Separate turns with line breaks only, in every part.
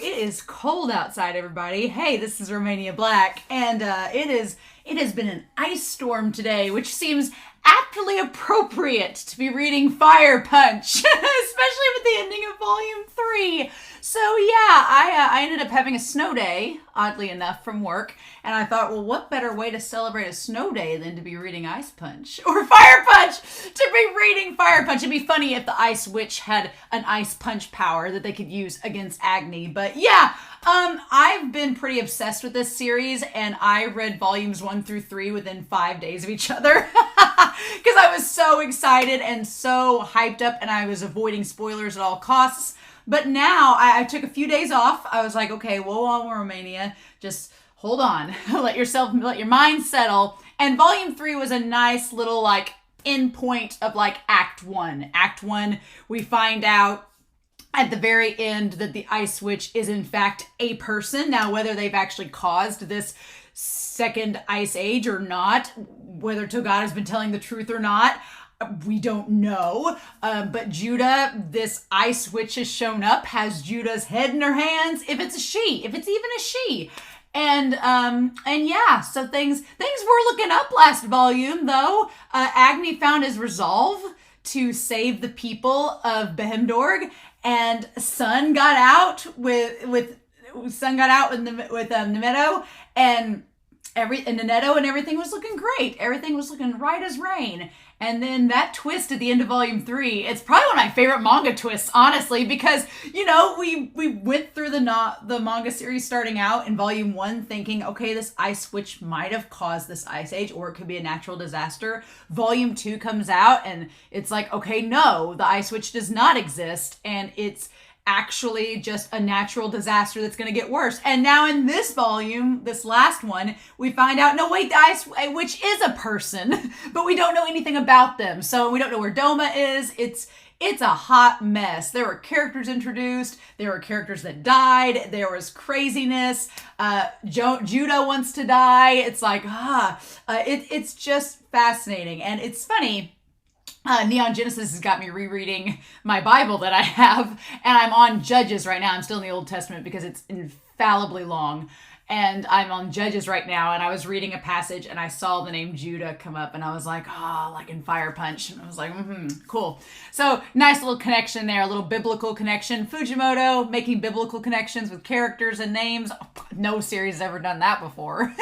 it is cold outside, everybody. Hey, this is Romania Black, and it has been an ice storm today, which seems aptly appropriate to be reading Fire Punch, especially with the ending of Volume 3. So yeah, I ended up having a snow day, oddly enough, from work, and I thought, well, what better way to celebrate a snow day than to be reading Ice Punch or Fire Punch? To be reading Fire Punch. It'd be funny if the Ice Witch had an Ice Punch power that they could use against Agni. But yeah, I've been pretty obsessed with this series, and I read volumes 1 through 3 within 5 days of each other because I was so excited and so hyped up, and I was avoiding spoilers at all costs. But now I took a few days off. I was like, okay, whoa, on Romania, just hold on, let your mind settle. And Volume 3 was a nice little like end point of like Act 1. Act 1, we find out at the very end that the Ice Witch is in fact a person. Now, whether they've actually caused this second ice age or not, whether Togata's been telling the truth or not, we don't know. But Judah, this Ice Witch, has shown up, has Judah's head in her hands, if it's a she, if it's even a she. And yeah, so things were looking up last volume, though. Agni found his resolve to save the people of Behemdorg, and Sun got out with Nemeto, and Neneto, and everything was looking great. Everything was looking right as rain. And then that twist at the end of Volume 3, it's probably one of my favorite manga twists, honestly, because, you know, we went through the manga series starting out in Volume 1 thinking, okay, this Ice Witch might have caused this ice age, or it could be a natural disaster. Volume 2 comes out, and it's like, okay, no, the Ice Witch does not exist, and it's actually just a natural disaster that's going to get worse. And now in this volume, this last one, we find out, no, wait, the Ice Witch is a person, but we don't know anything about them. So we don't know where Doma is. It's a hot mess. There were characters introduced. There were characters that died. There was craziness. Judah wants to die. It's like, it's just fascinating. And it's funny. Neon Genesis has got me rereading my Bible that I have, and I'm on Judges right now. I'm still in the Old Testament because it's infallibly long, and I'm on Judges right now, and I was reading a passage, and I saw the name Judah come up, and I was like, like in Fire Punch, and I was like, cool. So, nice little connection there, a little biblical connection. Fujimoto making biblical connections with characters and names. No series has ever done that before.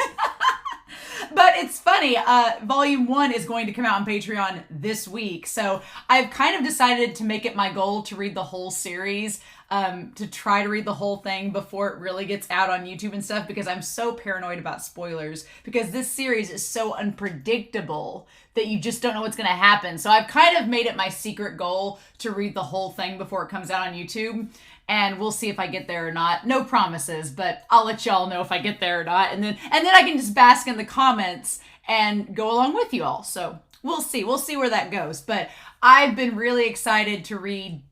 But it's funny, Volume 1 is going to come out on Patreon this week, so I've kind of decided to make it my goal to read the whole series, to try to read the whole thing before it really gets out on YouTube and stuff, because I'm so paranoid about spoilers, because this series is so unpredictable that you just don't know what's going to happen. So I've kind of made it my secret goal to read the whole thing before it comes out on YouTube. And we'll see if I get there or not. No promises, but I'll let y'all know if I get there or not. And then I can just bask in the comments and go along with you all. So we'll see. We'll see where that goes. But I've been really excited to read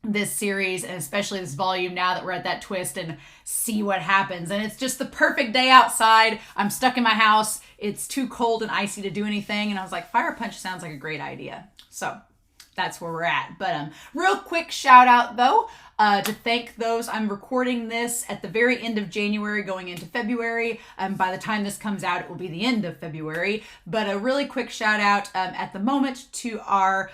this series, and especially this volume now that we're at that twist, and see what happens. And it's just the perfect day outside. I'm stuck in my house. It's too cold and icy to do anything. And I was like, Fire Punch sounds like a great idea. So that's where we're at. But real quick shout out though, to thank those. I'm recording this at the very end of January going into February. By the time this comes out, it will be the end of February. But a really quick shout out at the moment to our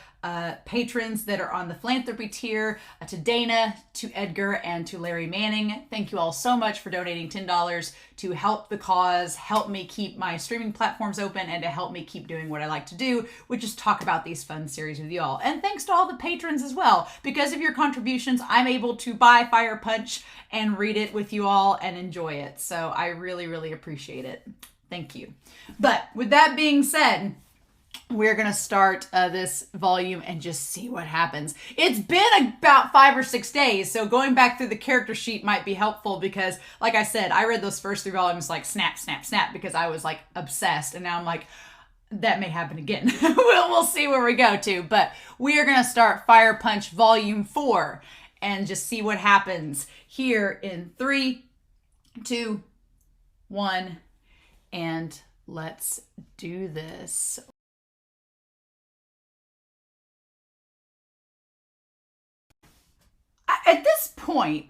patrons that are on the philanthropy tier, to Dana, to Edgar, and to Larry Manning. Thank you all so much for donating $10 to help the cause, help me keep my streaming platforms open, and to help me keep doing what I like to do, which is talk about these fun series with you all. And thanks to all the patrons as well. Because of your contributions, I'm able to buy Fire Punch and read it with you all and enjoy it. So I really, really appreciate it. Thank you. But with that being said, we're going to start this volume and just see what happens. It's been about 5 or 6 days, so going back through the character sheet might be helpful because, like I said, I read those first 3 volumes like snap, snap, snap because I was like obsessed, and now I'm like, that may happen again. We'll see where we go to, but we are going to start Fire Punch Volume 4 and just see what happens here in 3, 2, 1, and let's do this. At this point,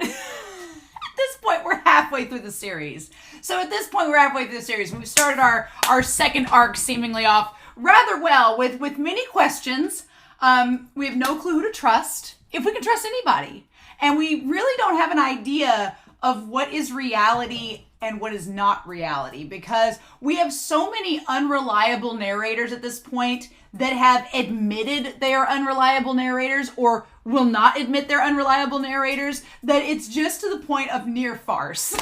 this point, we're halfway through the series. So at this point, we're halfway through the series. We've started our second arc seemingly off rather well with many questions. We have no clue who to trust, if we can trust anybody. And we really don't have an idea of what is reality and what is not reality, because we have so many unreliable narrators at this point that have admitted they are unreliable narrators or will not admit they're unreliable narrators, that it's just to the point of near farce. and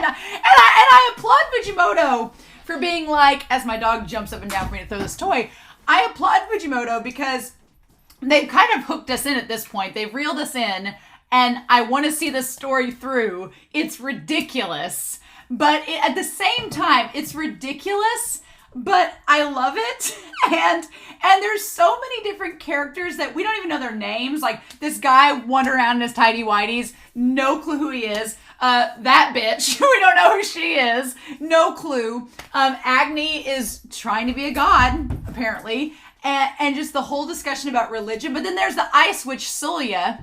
I applaud Fujimoto for being like, as my dog jumps up and down for me to throw this toy, I applaud Fujimoto because they've kind of hooked us in at this point. They've reeled us in, and I want to see this story through. It's ridiculous, but at the same time, it's ridiculous, but I love it. And there's so many different characters that we don't even know their names. Like this guy wandering around in his tidy whities, no clue who he is. That bitch, we don't know who she is, no clue. Agni is trying to be a god, apparently. And just the whole discussion about religion. But then there's the ice witch, Sulya,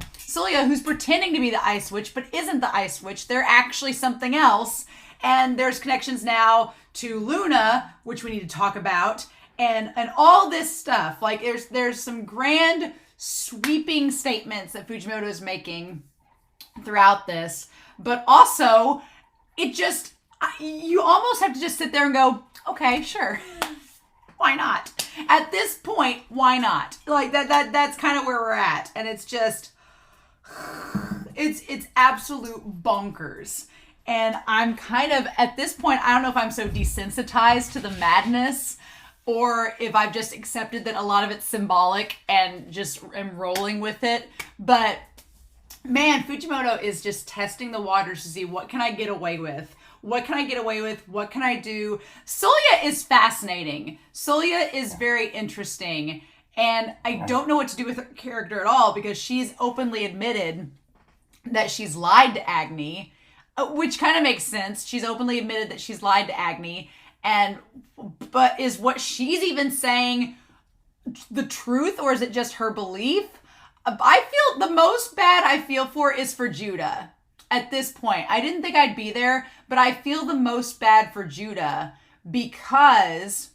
who's pretending to be the ice witch, but isn't the ice witch. They're actually something else. And there's connections now to Luna, which we need to talk about. And all this stuff. Like there's some grand sweeping statements that Fujimoto is making throughout this. But also, you almost have to just sit there and go, okay, sure. Why not? At this point, why not? Like that's kind of where we're at. And it's just, it's absolute bonkers. And I'm kind of, at this point, I don't know if I'm so desensitized to the madness or if I've just accepted that a lot of it's symbolic and just am rolling with it. But man, Fujimoto is just testing the waters to see what can I get away with. What can I get away with? What can I do? Sulya is fascinating. Sulya is very interesting. And I don't know what to do with her character at all because she's openly admitted that she's lied to Agni, which kind of makes sense. She's openly admitted that she's lied to Agni. But is what she's even saying the truth, or is it just her belief? I feel the most bad I feel for is for Judah. At this point, I didn't think I'd be there, but I feel the most bad for Judah because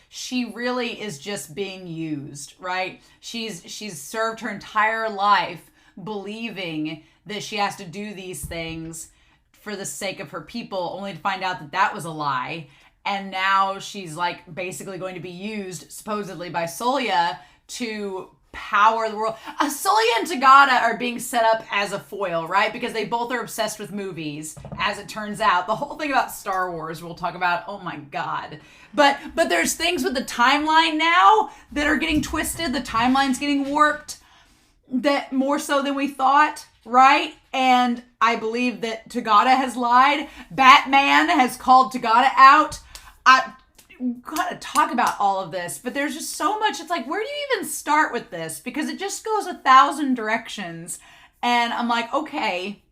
she really is just being used, right? She's served her entire life believing that she has to do these things for the sake of her people, only to find out that that was a lie. And now she's like basically going to be used supposedly by Sulya to power the world. Sulya and Togata are being set up as a foil, right? Because they both are obsessed with movies, as it turns out. The whole thing about Star Wars we'll talk about, oh my God. But there's things with the timeline now that are getting twisted. The timeline's getting warped, that more so than we thought, right? And I believe that Togata has lied. Batman has called Togata out. Gotta talk about all of this, but there's just so much. It's like, where do you even start with this? Because it just goes 1,000 directions. And I'm like, okay,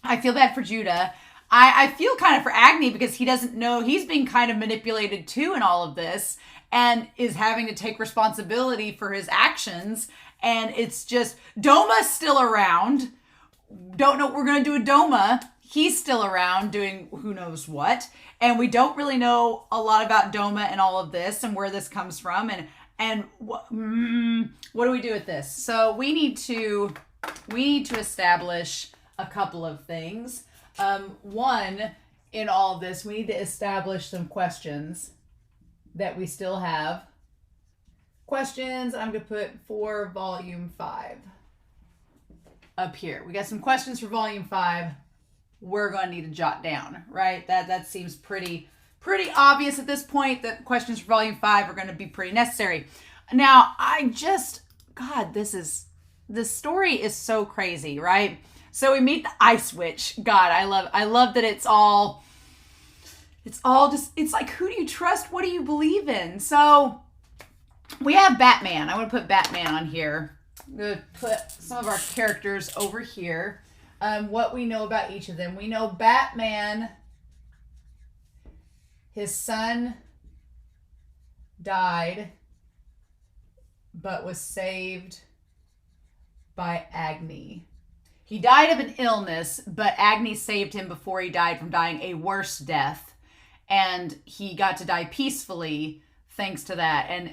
I feel bad for Judah. I feel kind of for Agni because he doesn't know he's being kind of manipulated too in all of this and is having to take responsibility for his actions. And it's just, Doma's still around. Don't know what we're going to do with Doma. He's still around doing who knows what. And we don't really know a lot about Doma and all of this and where this comes from. And what do we do with this? So we need to establish a couple of things. One, in all of this, we need to establish some questions that we still have. Questions, I'm going to put for volume 5 up here. We got some questions for volume 5. We're going to need to jot down, right? That seems pretty obvious at this point that questions for volume 5 are going to be pretty necessary. Now, this story is so crazy, right? So we meet the Ice Witch. God, I love that it's all just, it's like, who do you trust? What do you believe in? So we have Batman. I want to put Batman on here. I'm going to put some of our characters over here. What we know about each of them. We know Batman, his son died, but was saved by Agni. He died of an illness, but Agni saved him before he died from dying a worse death. And he got to die peacefully thanks to that. And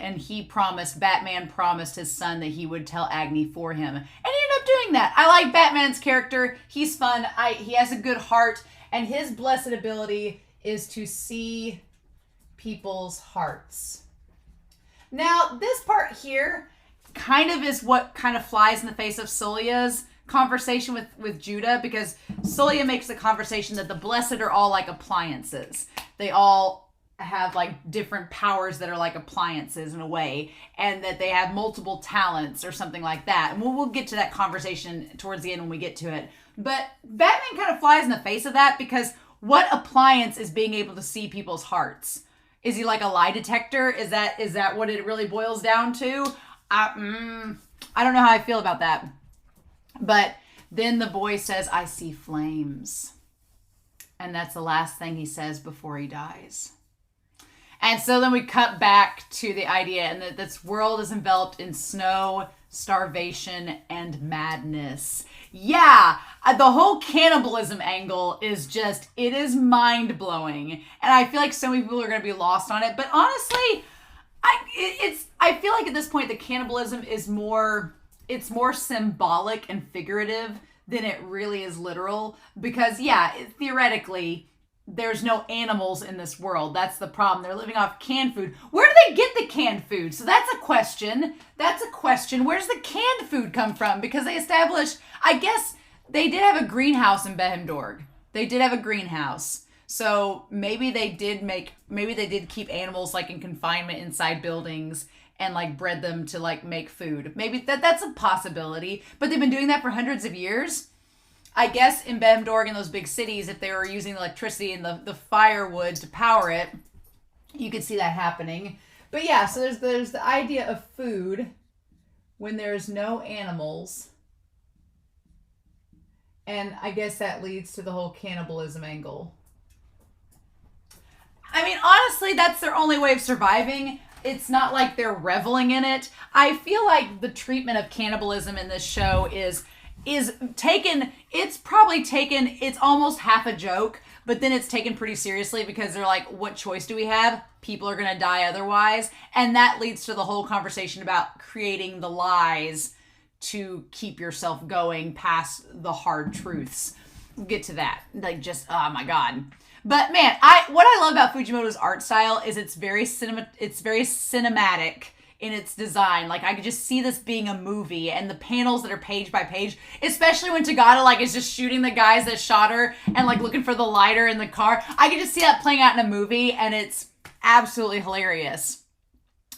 Batman promised his son that he would tell Agni for him. And he ended up doing that. I like Batman's character. He's fun. He has a good heart. And his blessed ability is to see people's hearts. Now, this part here kind of is what kind of flies in the face of Sulya's conversation with Judah, because Sulya makes the conversation that the blessed are all like appliances. They all have like different powers that are like appliances in a way, and that they have multiple talents or something like that. And we'll get to that conversation towards the end when we get to it. But Batman kind of flies in the face of that, because what appliance is being able to see people's hearts? Is he like a lie detector? Is that what it really boils down to? I don't know how I feel about that. But then the boy says, I see flames. And that's the last thing he says before he dies. And so then we cut back to the idea, and that this world is enveloped in snow, starvation, and madness. Yeah, the whole cannibalism angle is just, it is mind-blowing. And I feel like so many people are going to be lost on it. But honestly, I feel like at this point the cannibalism is more symbolic and figurative than it really is literal, because theoretically there's no animals in this world. That's the problem. They're living off canned food. Where do they get the canned food? So that's a question. Where does the canned food come from? Because they established, I guess they did have a greenhouse in Behemdorg. They did have a greenhouse. So maybe they did keep animals like in confinement inside buildings and like bred them to like make food. Maybe that's a possibility, but they've been doing that for hundreds of years. I guess in Behemdorg and those big cities, if they were using electricity and the firewood to power it, you could see that happening. But yeah, so there's the idea of food when there's no animals. And I guess that leads to the whole cannibalism angle. I mean, honestly, that's their only way of surviving. It's not like they're reveling in it. I feel like the treatment of cannibalism in this show is taken, it's almost half a joke, but then it's taken pretty seriously, because they're like, what choice do we have? People are going to die otherwise. And that leads to the whole conversation about creating the lies to keep yourself going past the hard truths. We'll get to that. Like, just, oh my God. But man, what I love about Fujimoto's art style is it's very cinematic in its design. Like, I could just see this being a movie, and the panels that are page by page, especially when Togata like is just shooting the guys that shot her and like looking for the lighter in the car. I could just see that playing out in a movie, and it's absolutely hilarious.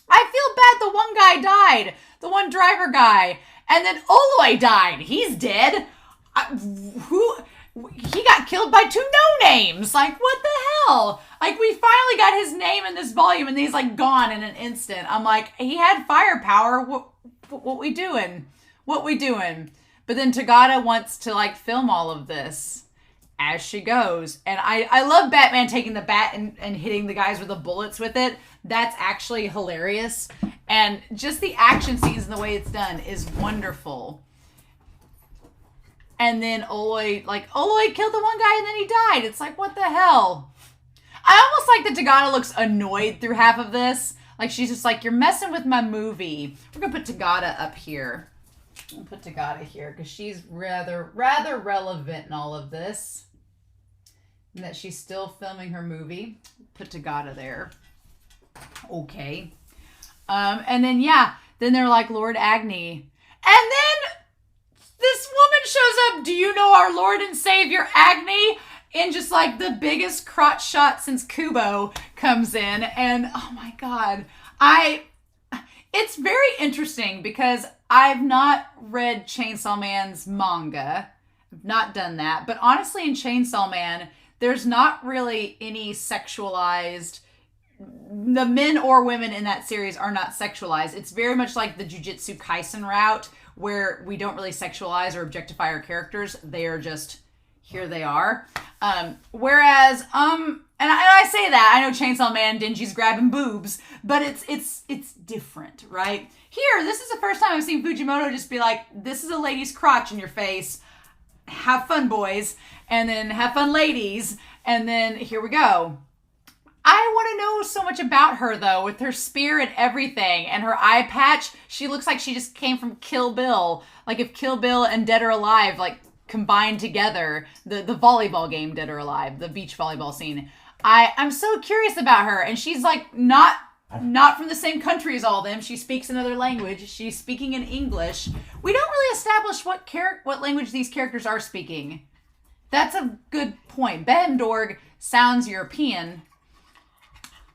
I feel bad the one guy died, the one driver guy, and then Oloy died. He's dead. He got killed by two no-names. Like, what the hell? Like, we finally got his name in this volume, and he's, like, gone in an instant. I'm like, he had firepower. What we doing? What we doing? But then Togata wants to, like, film all of this as she goes. And I love Batman taking the bat and hitting the guys with the bullets with it. That's actually hilarious. And just the action scenes and the way it's done is wonderful. And then Oloy killed the one guy and then he died. It's like, what the hell? I almost like that Togata looks annoyed through half of this. Like, she's just like, you're messing with my movie. We're going to put Togata up here. We'll put Togata here because she's rather relevant in all of this. And that she's still filming her movie. Put Togata there. Okay. And then, then they're like, Lord Agni. And then this woman shows up. Do you know our Lord and Savior Agni? And just like the biggest crotch shot since Kubo comes in. And oh my God. It's very interesting because I've not read Chainsaw Man's manga. I've not done that. But honestly, in Chainsaw Man, there's not really any sexualized. The men or women in that series are not sexualized. It's very much like the Jujutsu Kaisen route, where we don't really sexualize or objectify our characters. They are just, here they are. Whereas, and I say that, I know Chainsaw Man, Denji's grabbing boobs, but it's different, right? Here, this is the first time I've seen Fujimoto just be like, this is a lady's crotch in your face. have fun boys, and then have fun ladies, and then here we go. I want to know so much about her, though, with her spear and everything, and her eye patch. She looks like she just came from Kill Bill. Like if Kill Bill and Dead or Alive, like, combined together, the volleyball game Dead or Alive, the beach volleyball scene. I'm so curious about her, and she's like not from the same country as all of them. She speaks another language. She's speaking in English. We don't really establish what language these characters are speaking. That's a good point. Bendorg sounds European,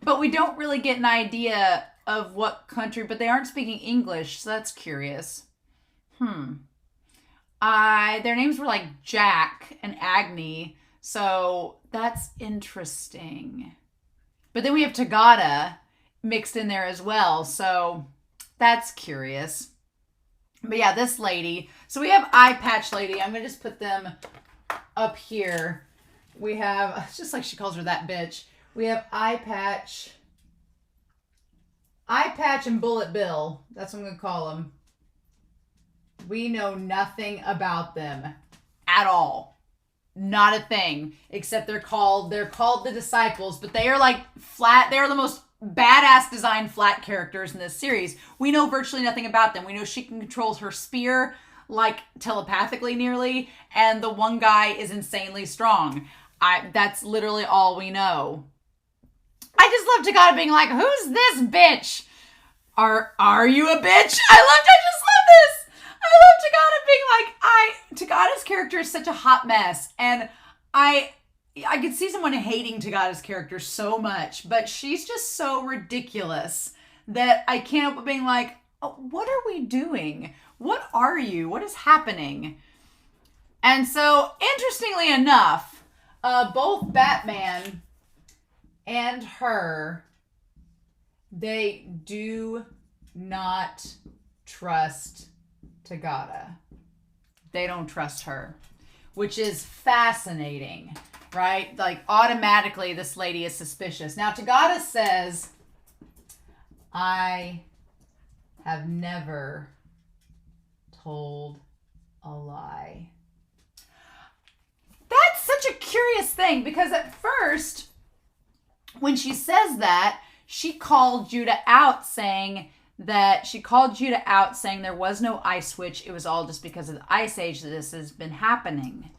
but we don't really get an idea of what country, but they aren't speaking English, so that's curious. Their names were like Jack and Agni, so that's interesting. But then we have Togata mixed in there as well, so that's curious. But yeah, this lady. So we have Eye Patch Lady. I'm going to just put them up here. We have, it's just like she calls her that bitch. We have Eye Patch and Bullet Bill. That's what I'm going to call them. We know nothing about them at all. Not a thing. Except they're called the Disciples, but they are like flat. They are the most badass designed flat characters in this series. We know virtually nothing about them. We know she can control her spear like telepathically nearly, and the one guy is insanely strong. That's literally all we know. I just love Togata being like, who's this bitch? Are you a bitch? I just love this. I love Togata being like, Togata's character is such a hot mess, and I could see someone hating Togata's character so much, but she's just so ridiculous that I can't help but being like, oh, what are we doing? What are you? What is happening? And so, interestingly enough, both Batman and her, they do not trust Togata. They don't trust her, which is fascinating, right? Like, automatically, this lady is suspicious. Now, Togata says, I have never told a lie. That's such a curious thing, because at first, when she says that, she called Judah out saying there was no ice switch. It was all just because of the ice age that this has been happening.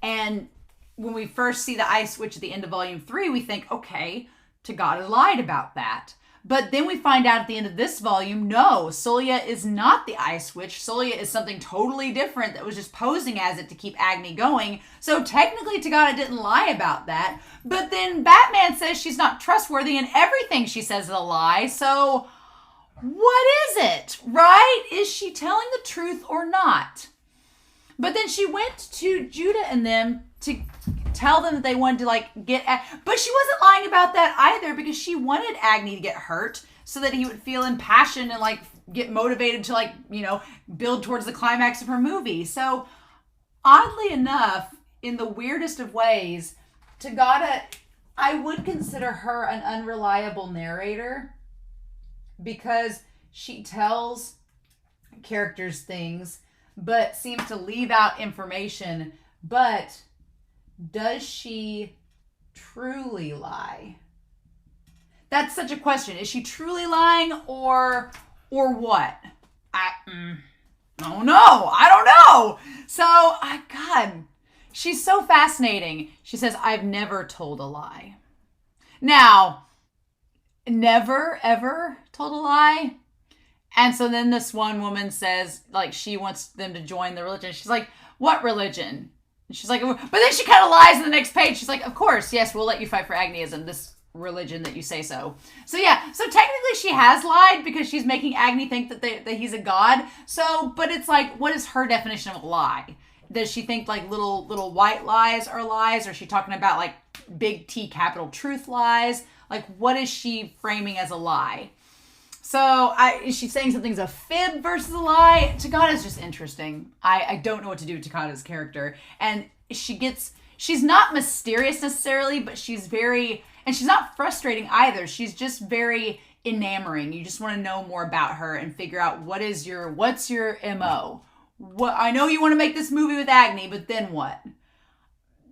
And when we first see the ice switch at the end of volume 3, we think, okay, Togata lied about that. But then we find out at the end of this volume, no, Solia is not the ice switch. Solia is something totally different that was just posing as it to keep Agni going. So technically Togata didn't lie about that. But then Batman says she's not trustworthy and everything she says is a lie. So what is it, right? Is she telling the truth or not? But then she went to Judah and them to tell them that they wanted to but she wasn't lying about that either, because she wanted Agni to get hurt so that he would feel impassioned and get motivated to build towards the climax of her movie. So oddly enough, in the weirdest of ways, Togata, I would consider her an unreliable narrator, because she tells characters things but seems to leave out information. But does she truly lie? That's such a question. Is she truly lying or what? I don't know. I don't know. So, God, she's so fascinating. She says, I've never told a lie. Now, never, ever told a lie. And so then this one woman says, she wants them to join the religion. She's like, what religion? And she's like, but then she kind of lies in the next page. She's like, of course, yes, we'll let you fight for Agniism, this religion that you say so. So yeah, so technically she has lied because she's making Agni think that he's a god. So, but it's like, what is her definition of a lie? Does she think little white lies are lies? Or is she talking about big T capital truth lies? What is she framing as a lie? So is she saying something's a fib versus a lie? Togata's just interesting. I don't know what to do with Togata's character. And she's not mysterious necessarily, but she's not frustrating either. She's just very enamoring. You just want to know more about her and figure out what's your MO? what? I know you want to make this movie with Agni, but then what?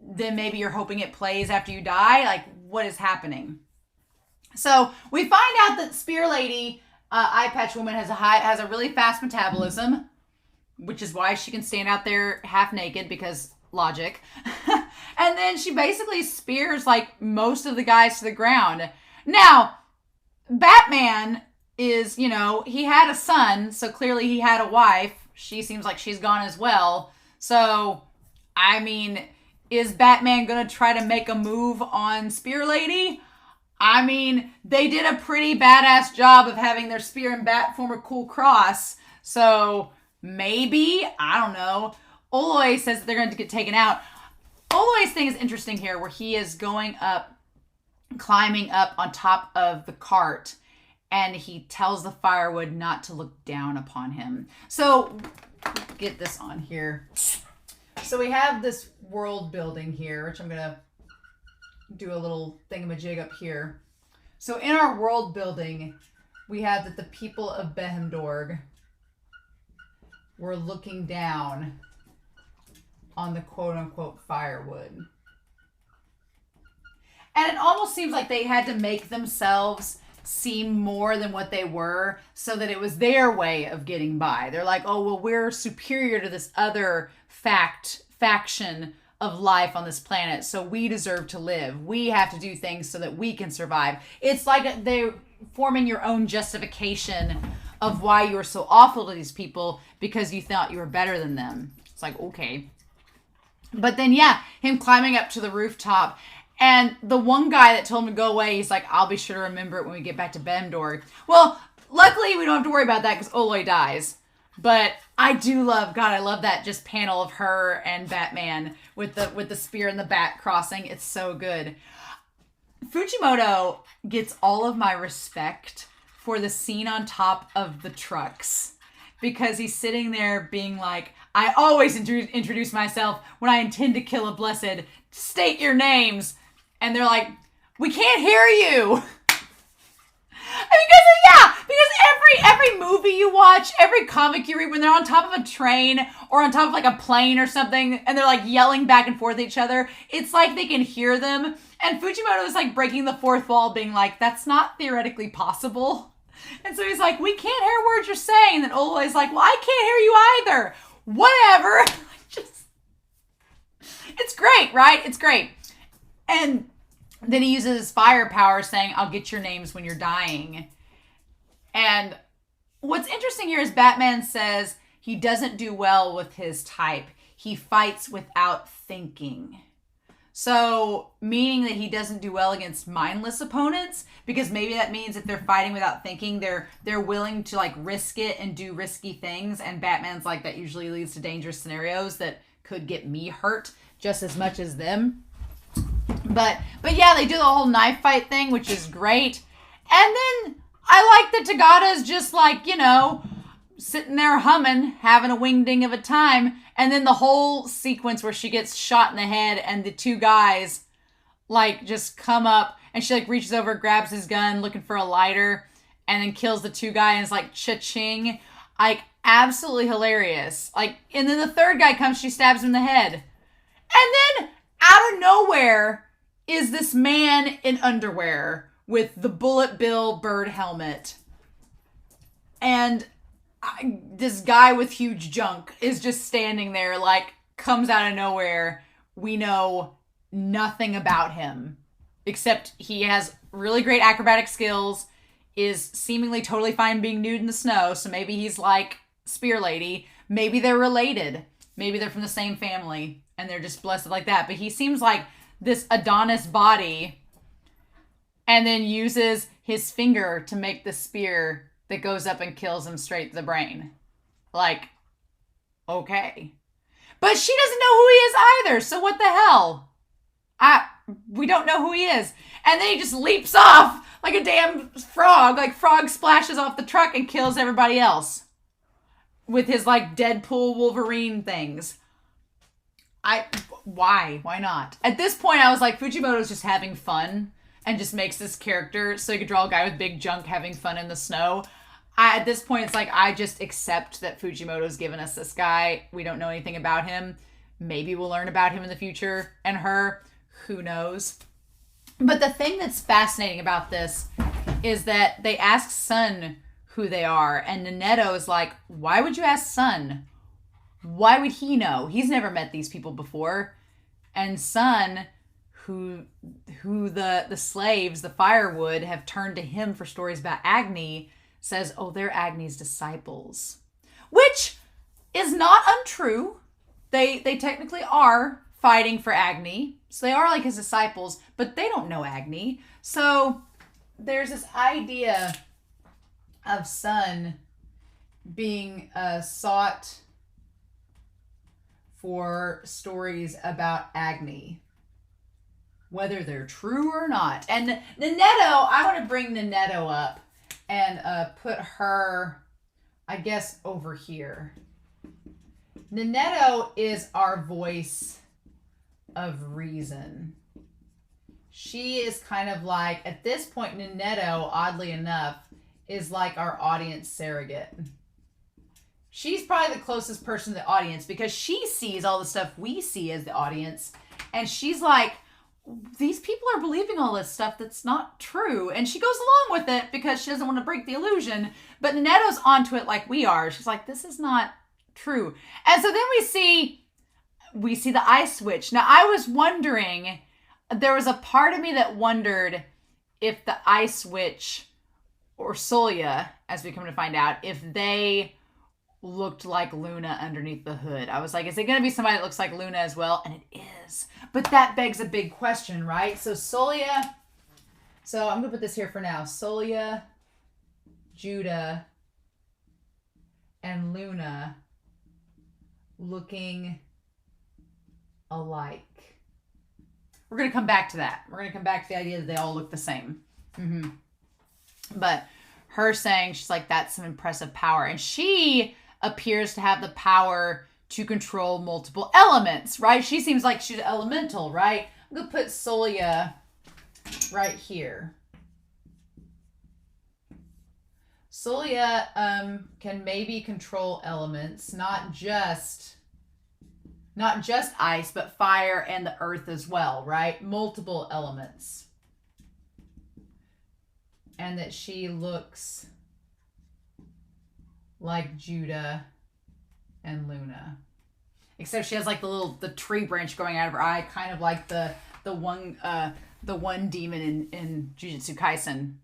Then maybe you're hoping it plays after you die? Like, what is happening? So we find out that Spear Lady, Eye Patch Woman, has a really fast metabolism, which is why she can stand out there half naked, because logic. And then she basically spears like most of the guys to the ground. Now, Batman is, you know, he had a son, so clearly he had a wife. She seems like she's gone as well. So, I mean, is Batman gonna try to make a move on Spear Lady? I mean, they did a pretty badass job of having their spear and bat form a cool cross. So, maybe, I don't know. Oloy says that they're going to get taken out. Oloy's thing is interesting here, where he is climbing up on top of the cart, and he tells the firewood not to look down upon him. So, get this on here. So we have this world building here, which I'm going to do a little thingamajig up here. So in our world building, we have that the people of Behemdorg were looking down on the quote-unquote firewood. And it almost seems like they had to make themselves seem more than what they were so that it was their way of getting by. They're like, oh, well, we're superior to this other faction of life on this planet, so we deserve to live. We have to do things so that we can survive. It's like they're forming your own justification of why you were so awful to these people because you thought you were better than them. It's like, okay. But then, yeah, him climbing up to the rooftop, and the one guy that told him to go away, he's like, I'll be sure to remember it when we get back to Bemdor. Well, luckily we don't have to worry about that because Oloy dies. But I do love, God, I love that just panel of her and Batman with the spear and the bat crossing. It's so good. Fujimoto gets all of my respect for the scene on top of the trucks, because he's sitting there being like, I always introduce myself when I intend to kill a blessed. State your names. And they're like, we can't hear you. Because every movie you watch, every comic you read, when they're on top of a train or on top of like a plane or something, and they're like yelling back and forth at each other, it's like they can hear them. And Fujimoto is like breaking the fourth wall, being like, that's not theoretically possible. And so he's like, we can't hear words you're saying. And then Oloy's like, well, I can't hear you either. Whatever. It's great, right? It's great. And then he uses his firepower saying, I'll get your names when you're dying. And what's interesting here is Batman says he doesn't do well with his type. He fights without thinking. So, meaning that he doesn't do well against mindless opponents, because maybe that means if they're fighting without thinking, they're willing to like risk it and do risky things. And Batman's like, that usually leads to dangerous scenarios that could get me hurt just as much as them. But yeah, they do the whole knife fight thing, which is great. And then I like that Togata is just like, you know, sitting there humming, having a wingding of a time. And then the whole sequence where she gets shot in the head and the two guys like just come up, and she like reaches over, grabs his gun looking for a lighter, and then kills the two guys, and it's like cha-ching. Like, absolutely hilarious. Like, and then the third guy comes, she stabs him in the head. And then out of nowhere is this man in underwear with the bullet bill bird helmet. And this guy with huge junk is just standing there, like, comes out of nowhere. We know nothing about him, except he has really great acrobatic skills, is seemingly totally fine being nude in the snow, so maybe he's like Spear Lady. Maybe they're related. Maybe they're from the same family, and they're just blessed like that. But he seems like this Adonis body, and then uses his finger to make the spear that goes up and kills him straight to the brain. Like, okay. But she doesn't know who he is either, so what the hell? We don't know who he is. And then he just leaps off like a damn frog. Like, frog splashes off the truck and kills everybody else with his, like, Deadpool Wolverine things. Why? Why not? At this point, I was like, Fujimoto's just having fun and just makes this character so he could draw a guy with big junk having fun in the snow. at this point, it's like, I just accept that Fujimoto's given us this guy. We don't know anything about him. Maybe we'll learn about him in the future, and her. Who knows? But the thing that's fascinating about this is that they ask Sun who they are, and Nanetto is like, why would you ask Sun? Why would he know? He's never met these people before. And Sun, who the slaves, the firewood, have turned to him for stories about Agni, says, oh, they're Agni's disciples. Which is not untrue. They technically are fighting for Agni. So they are like his disciples, but they don't know Agni. So there's this idea of Sun being sought for stories about Agni, whether they're true or not. And Nanetto, I want to bring Nanetto up and put her, I guess, over here. Nanetto is our voice of reason. She is kind of like, at this point, Nanetto, oddly enough, is like our audience surrogate. She's probably the closest person to the audience because she sees all the stuff we see as the audience. And she's like, these people are believing all this stuff that's not true. And she goes along with it because she doesn't want to break the illusion. But Nanetto's onto it like we are. She's like, this is not true. And so then we see the eye switch. Now, I was wondering, there was a part of me that wondered if the eye switch or Solia, as we come to find out, if they looked like Luna underneath the hood. I was like, is it going to be somebody that looks like Luna as well? And it is. But that begs a big question, right? So Solia, so I'm going to put this here for now. Solia, Judah, and Luna looking alike. We're going to come back to that. We're going to come back to the idea that they all look the same. Mm-hmm. But her saying, she's like, that's some impressive power. And she appears to have the power to control multiple elements, right? She seems like she's elemental, right? I'm going to put Solia right here. Solia can maybe control elements, not just ice, but fire and the earth as well, right? Multiple elements. And that she looks like Judah and Luna. Except she has like the tree branch going out of her eye, kind of like the one demon in Jujutsu Kaisen.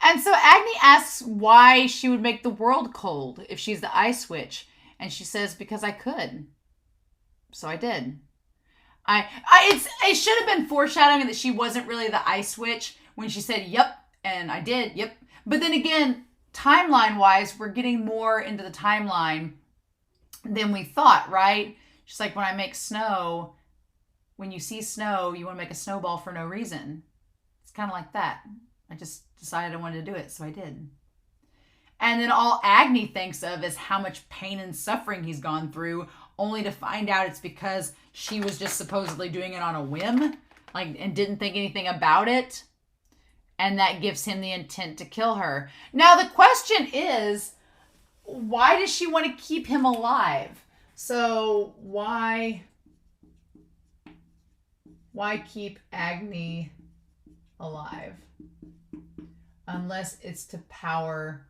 And so Agni asks why she would make the world cold if she's the ice witch. And she says, because I could. So I did. It should have been foreshadowing that she wasn't really the ice witch when she said, yep, and I did, yep. But then again, timeline-wise, we're getting more into the timeline than we thought, right? Just like when I make snow, when you see snow, you want to make a snowball for no reason. It's kind of like that. I just decided I wanted to do it, so I did. And then all Agni thinks of is how much pain and suffering he's gone through, only to find out it's because she was just supposedly doing it on a whim, and didn't think anything about it. And that gives him the intent to kill her. Now, the question is, why does she want to keep him alive? So, why keep Agni alive? Unless it's to power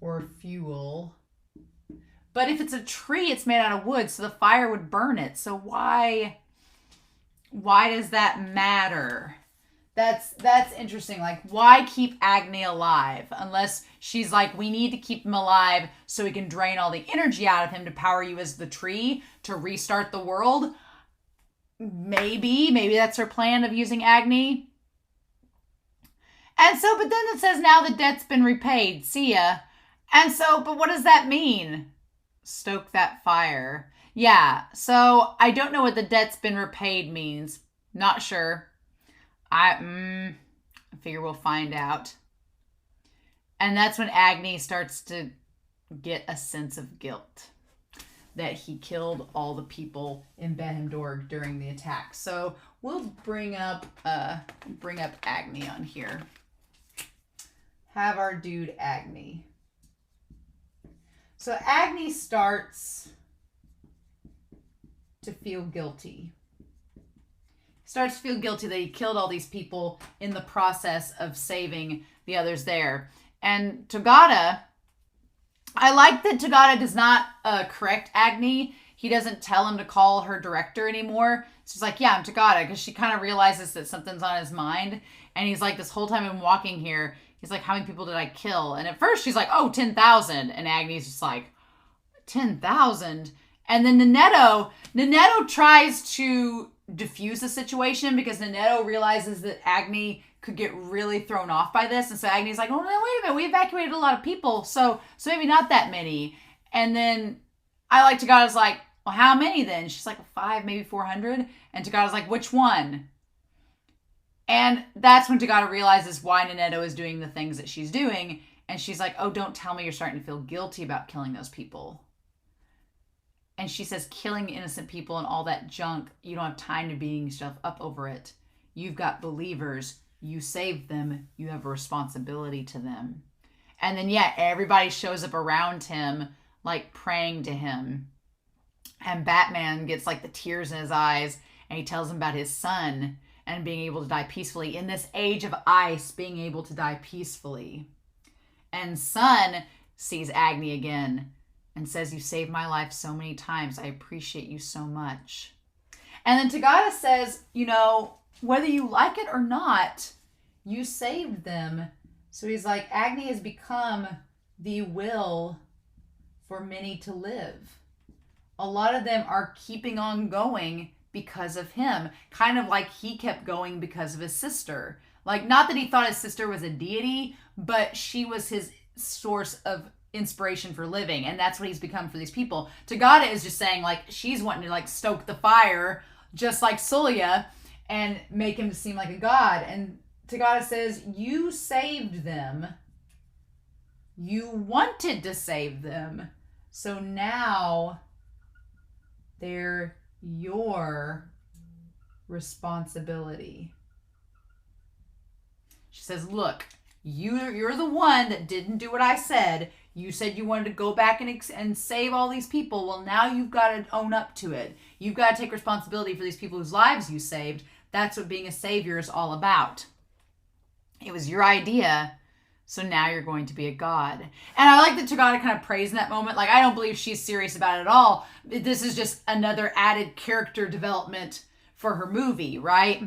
or fuel. But if it's a tree, it's made out of wood, so the fire would burn it. So why does that matter? That's interesting. Like, why keep Agni alive? Unless she's like, we need to keep him alive so we can drain all the energy out of him to power you as the tree to restart the world. Maybe that's her plan of using Agni. And so, but then it says now the debt's been repaid. See ya. And so, but what does that mean? Stoke that fire. Yeah, so I don't know what the debt's been repaid means. Not sure. I figure we'll find out. And that's when Agni starts to get a sense of guilt that he killed all the people in Behemdorg during the attack. So we'll bring up Agni on here. have our dude Agni. So Agni starts to feel guilty. Starts to feel guilty that he killed all these people in the process of saving the others there. And Togata, I like that Togata does not correct Agni. He doesn't tell him to call her director anymore. She's like, yeah, I'm Togata, because she kind of realizes that something's on his mind. And he's like, this whole time I'm walking here, he's like, how many people did I kill? And at first she's like, oh, 10,000. And Agni's just like, 10,000? And then Nanetto tries to diffuse the situation because Nanetto realizes that Agni could get really thrown off by this. And so Agni's like, oh, no, wait a minute. We evacuated a lot of people. So maybe not that many. And then I like Togata's like, well, how many then? She's like, 5, maybe 400. And Togata's like, which one? And that's when Togata realizes why Nanetto is doing the things that she's doing. And she's like, oh, don't tell me you're starting to feel guilty about killing those people. And she says, killing innocent people and all that junk, you don't have time to beating yourself up over it. You've got believers. You saved them. You have a responsibility to them. And then, yeah, everybody shows up around him, like praying to him. And Batman gets like the tears in his eyes, and he tells him about his son and being able to die peacefully. In this age of ice, being able to die peacefully. And Son sees Agni again and says, you saved my life so many times. I appreciate you so much. And then Togata says, you know, whether you like it or not, you saved them. So he's like, Agni has become the will for many to live. A lot of them are keeping on going because of him. Kind of like he kept going because of his sister. Like, not that he thought his sister was a deity, but she was his source of inspiration for living. And that's what he's become for these people. Togata is just saying, like, she's wanting to, like, stoke the fire, just like Sulya, and make him seem like a god. And Togata says, you saved them. You wanted to save them. So now they're your responsibility. She says, look, you're the one that didn't do what I said. You said you wanted to go back and save all these people. Well, now you've got to own up to it. You've got to take responsibility for these people whose lives you saved. That's what being a savior is all about. It was your idea, so now you're going to be a god. And I like that Togata kind of prays in that moment. Like, I don't believe she's serious about it at all. This is just another added character development for her movie, right?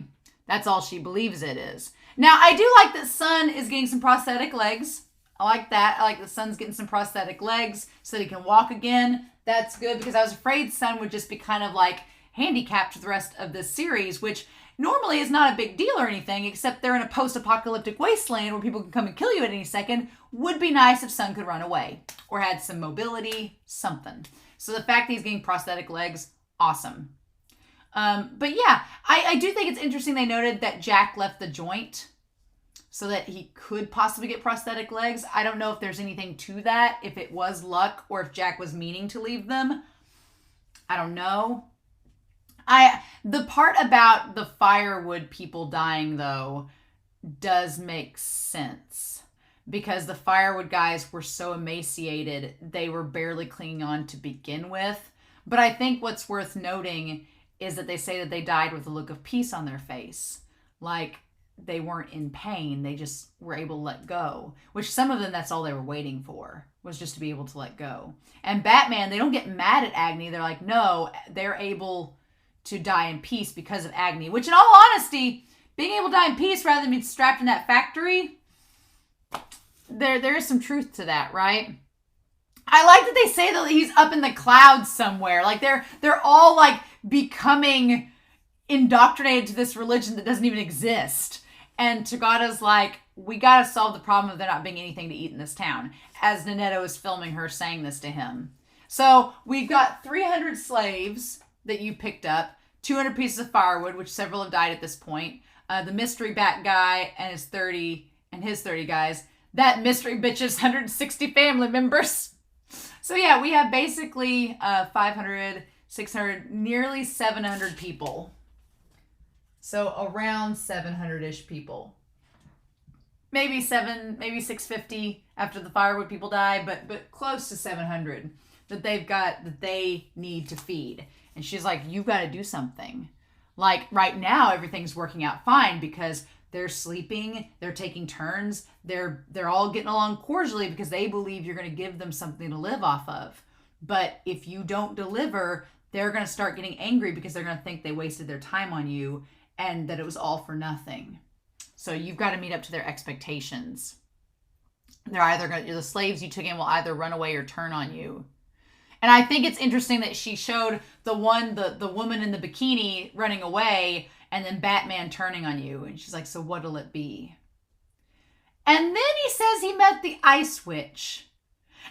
That's all she believes it is. Now, I do like that Son is getting some prosthetic legs. I like that. I like that Son's getting some prosthetic legs so that he can walk again. That's good, because I was afraid Son would just be kind of like handicapped for the rest of this series, which normally is not a big deal or anything, except they're in a post-apocalyptic wasteland where people can come and kill you at any second. Would be nice if Son could run away or had some mobility, something. So the fact that he's getting prosthetic legs, awesome. But yeah, I do think it's interesting they noted that Jack left the joint so that he could possibly get prosthetic legs. I don't know if there's anything to that, if it was luck or if Jack was meaning to leave them. I don't know. The part about the firewood people dying, though, does make sense. Because the firewood guys were so emaciated, they were barely clinging on to begin with. But I think what's worth noting is that they say that they died with a look of peace on their face. Like, they weren't in pain. They just were able to let go. Which some of them, that's all they were waiting for, was just to be able to let go. And Batman, they don't get mad at Agni. They're like, no, they're able to die in peace because of Agni. Which, in all honesty, being able to die in peace rather than being strapped in that factory, there is some truth to that, right? I like that they say that he's up in the clouds somewhere. Like, they're all, like, becoming indoctrinated to this religion that doesn't even exist. And Togata's like, we got to solve the problem of there not being anything to eat in this town, as Nanetto is filming her saying this to him. So we've got 300 slaves that you picked up, 200 pieces of firewood, which several have died at this point, the mystery bat guy and his 30 guys, that mystery bitch's 160 family members. So yeah, we have basically 500, 600, nearly 700 people. So around 700-ish people. maybe 650 after the firewood people die, but close to 700 that they need to feed. And she's like, you've got to do something. Like right now, everything's working out fine because they're sleeping, they're taking turns, they're all getting along cordially because they believe you're going to give them something to live off of. But if you don't deliver, they're going to start getting angry because they're going to think they wasted their time on you and that it was all for nothing. So you've got to meet up to their expectations. They're either going to, the slaves you took in will either run away or turn on you. And I think it's interesting that she showed the woman in the bikini running away and then Batman turning on you. And she's like, so what'll it be? And then he says he met the Ice Witch.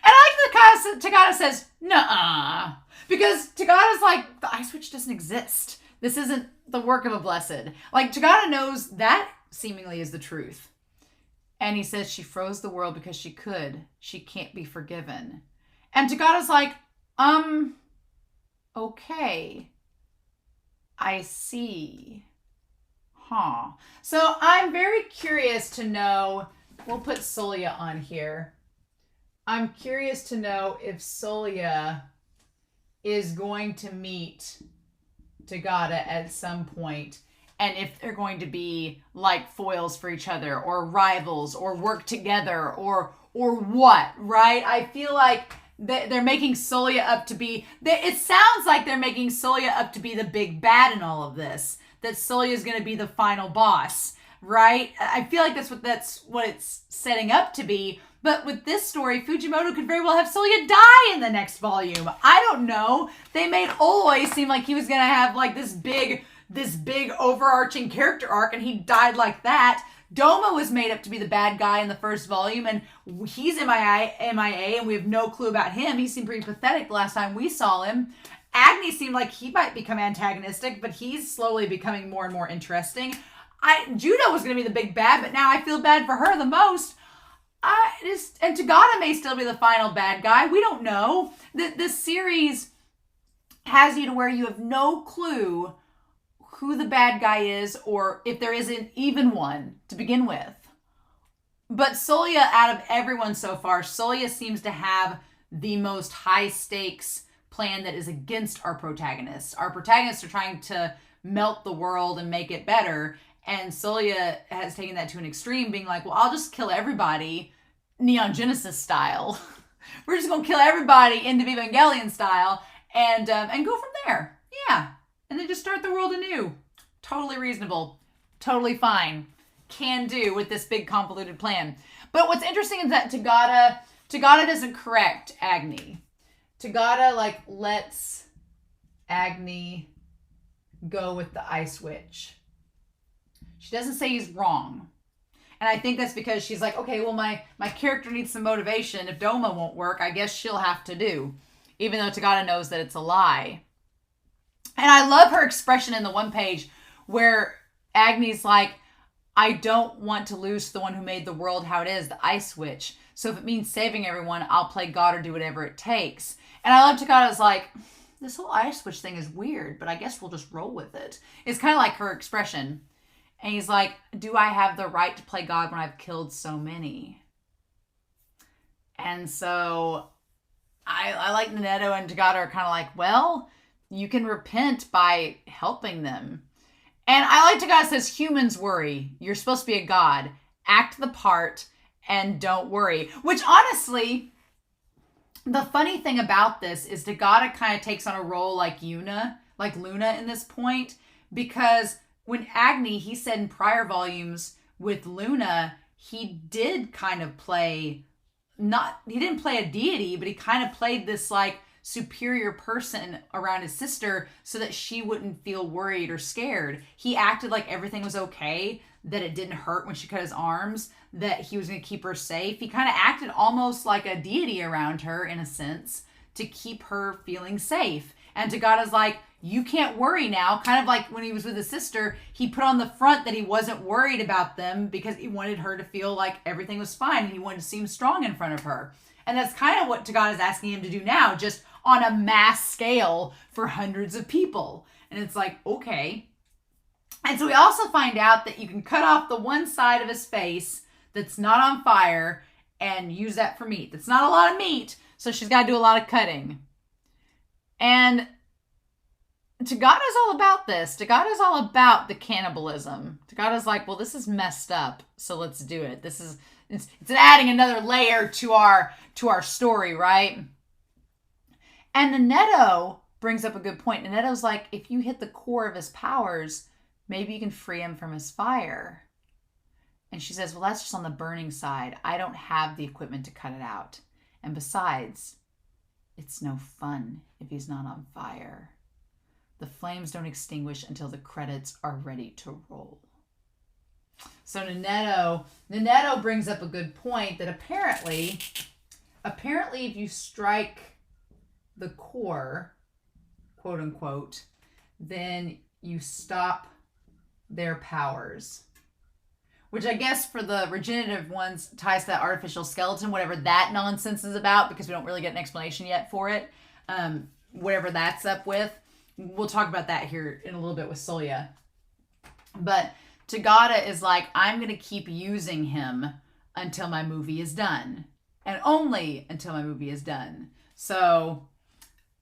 And I like the Togata says, nuh-uh. Because Togata's like, the Ice Witch doesn't exist. This isn't the work of a blessed. Like, Togata knows that seemingly is the truth. And he says she froze the world because she could. She can't be forgiven. And Togata's like, okay. I see. Huh. So I'm very curious to know, we'll put Solia on here. I'm curious to know if Solia is going to meet Togata at some point, and if they're going to be like foils for each other or rivals or work together or what, right? I feel like they're making Solia up to be, it sounds like they're making Solia up to be the big bad in all of this, that Solia is going to be the final boss, right? I feel like that's what it's setting up to be. But with this story, Fujimoto could very well have Solia die in the next volume. I don't know. They made Oi seem like he was going to have like this big overarching character arc, and he died like that. Doma was made up to be the bad guy in the first volume, and he's MIA, and we have no clue about him. He seemed pretty pathetic the last time we saw him. Agni seemed like he might become antagonistic, but he's slowly becoming more and more interesting. Judo was going to be the big bad, but now I feel bad for her the most. And Togata may still be the final bad guy. We don't know. This series has you to where you have no clue who the bad guy is or if there isn't even one to begin with. But Solia, out of everyone so far, Solia seems to have the most high stakes plan that is against our protagonists. Our protagonists are trying to melt the world and make it better. And Solia has taken that to an extreme, being like, well, I'll just kill everybody Neon Genesis style. We're just going to kill everybody End of Evangelion style and go from there. Yeah. And then just start the world anew. Totally reasonable. Totally fine. Can do with this big convoluted plan. But what's interesting is that Togata doesn't correct Agni. Togata lets Agni go with the Ice Witch. She doesn't say he's wrong. And I think that's because she's like, okay, well, my character needs some motivation. If Doma won't work, I guess she'll have to do. Even though Togata knows that it's a lie. And I love her expression in the one page where Agni's like, I don't want to lose to the one who made the world how it is, the Ice Witch. So if it means saving everyone, I'll play God or do whatever it takes. And I love Togata's like, this whole Ice Witch thing is weird, but I guess we'll just roll with it. It's kind of like her expression. And he's like, do I have the right to play God when I've killed so many? And so I like Neto and Togata are kind of like, well, you can repent by helping them. And I like Togata says, humans worry. You're supposed to be a god. Act the part and don't worry. Which honestly, the funny thing about this is Togata kind of takes on a role like Luna in this point. Because when Agni, he said in prior volumes with Luna, he did kind of play, he didn't play a deity, but he kind of played this like superior person around his sister so that she wouldn't feel worried or scared. He acted like everything was okay, that it didn't hurt when she cut his arms, that he was going to keep her safe. He kind of acted almost like a deity around her in a sense to keep her feeling safe. And Togata's like, you can't worry now. Kind of like when he was with his sister, he put on the front that he wasn't worried about them because he wanted her to feel like everything was fine and he wanted to seem strong in front of her. And that's kind of what Togata's asking him to do now, just on a mass scale for hundreds of people. And it's like, okay. And so we also find out that you can cut off the one side of his face that's not on fire and use that for meat. That's not a lot of meat, so she's got to do a lot of cutting. And Togata's all about this. Togata's all about the cannibalism. Togata's like, well, this is messed up, so let's do it. It's adding another layer to our story, right? And Neneto brings up a good point. Neneto's like, if you hit the core of his powers, maybe you can free him from his fire. And she says, well, that's just on the burning side. I don't have the equipment to cut it out. And besides, it's no fun if he's not on fire. The flames don't extinguish until the credits are ready to roll. So Neneto brings up a good point that apparently if you strike the core, quote unquote, then you stop their powers. Which I guess for the regenerative ones ties to that artificial skeleton, whatever that nonsense is about, because we don't really get an explanation yet for it. Whatever that's up with. We'll talk about that here in a little bit with Solia. But Togata is like, I'm going to keep using him until my movie is done. And only until my movie is done. So,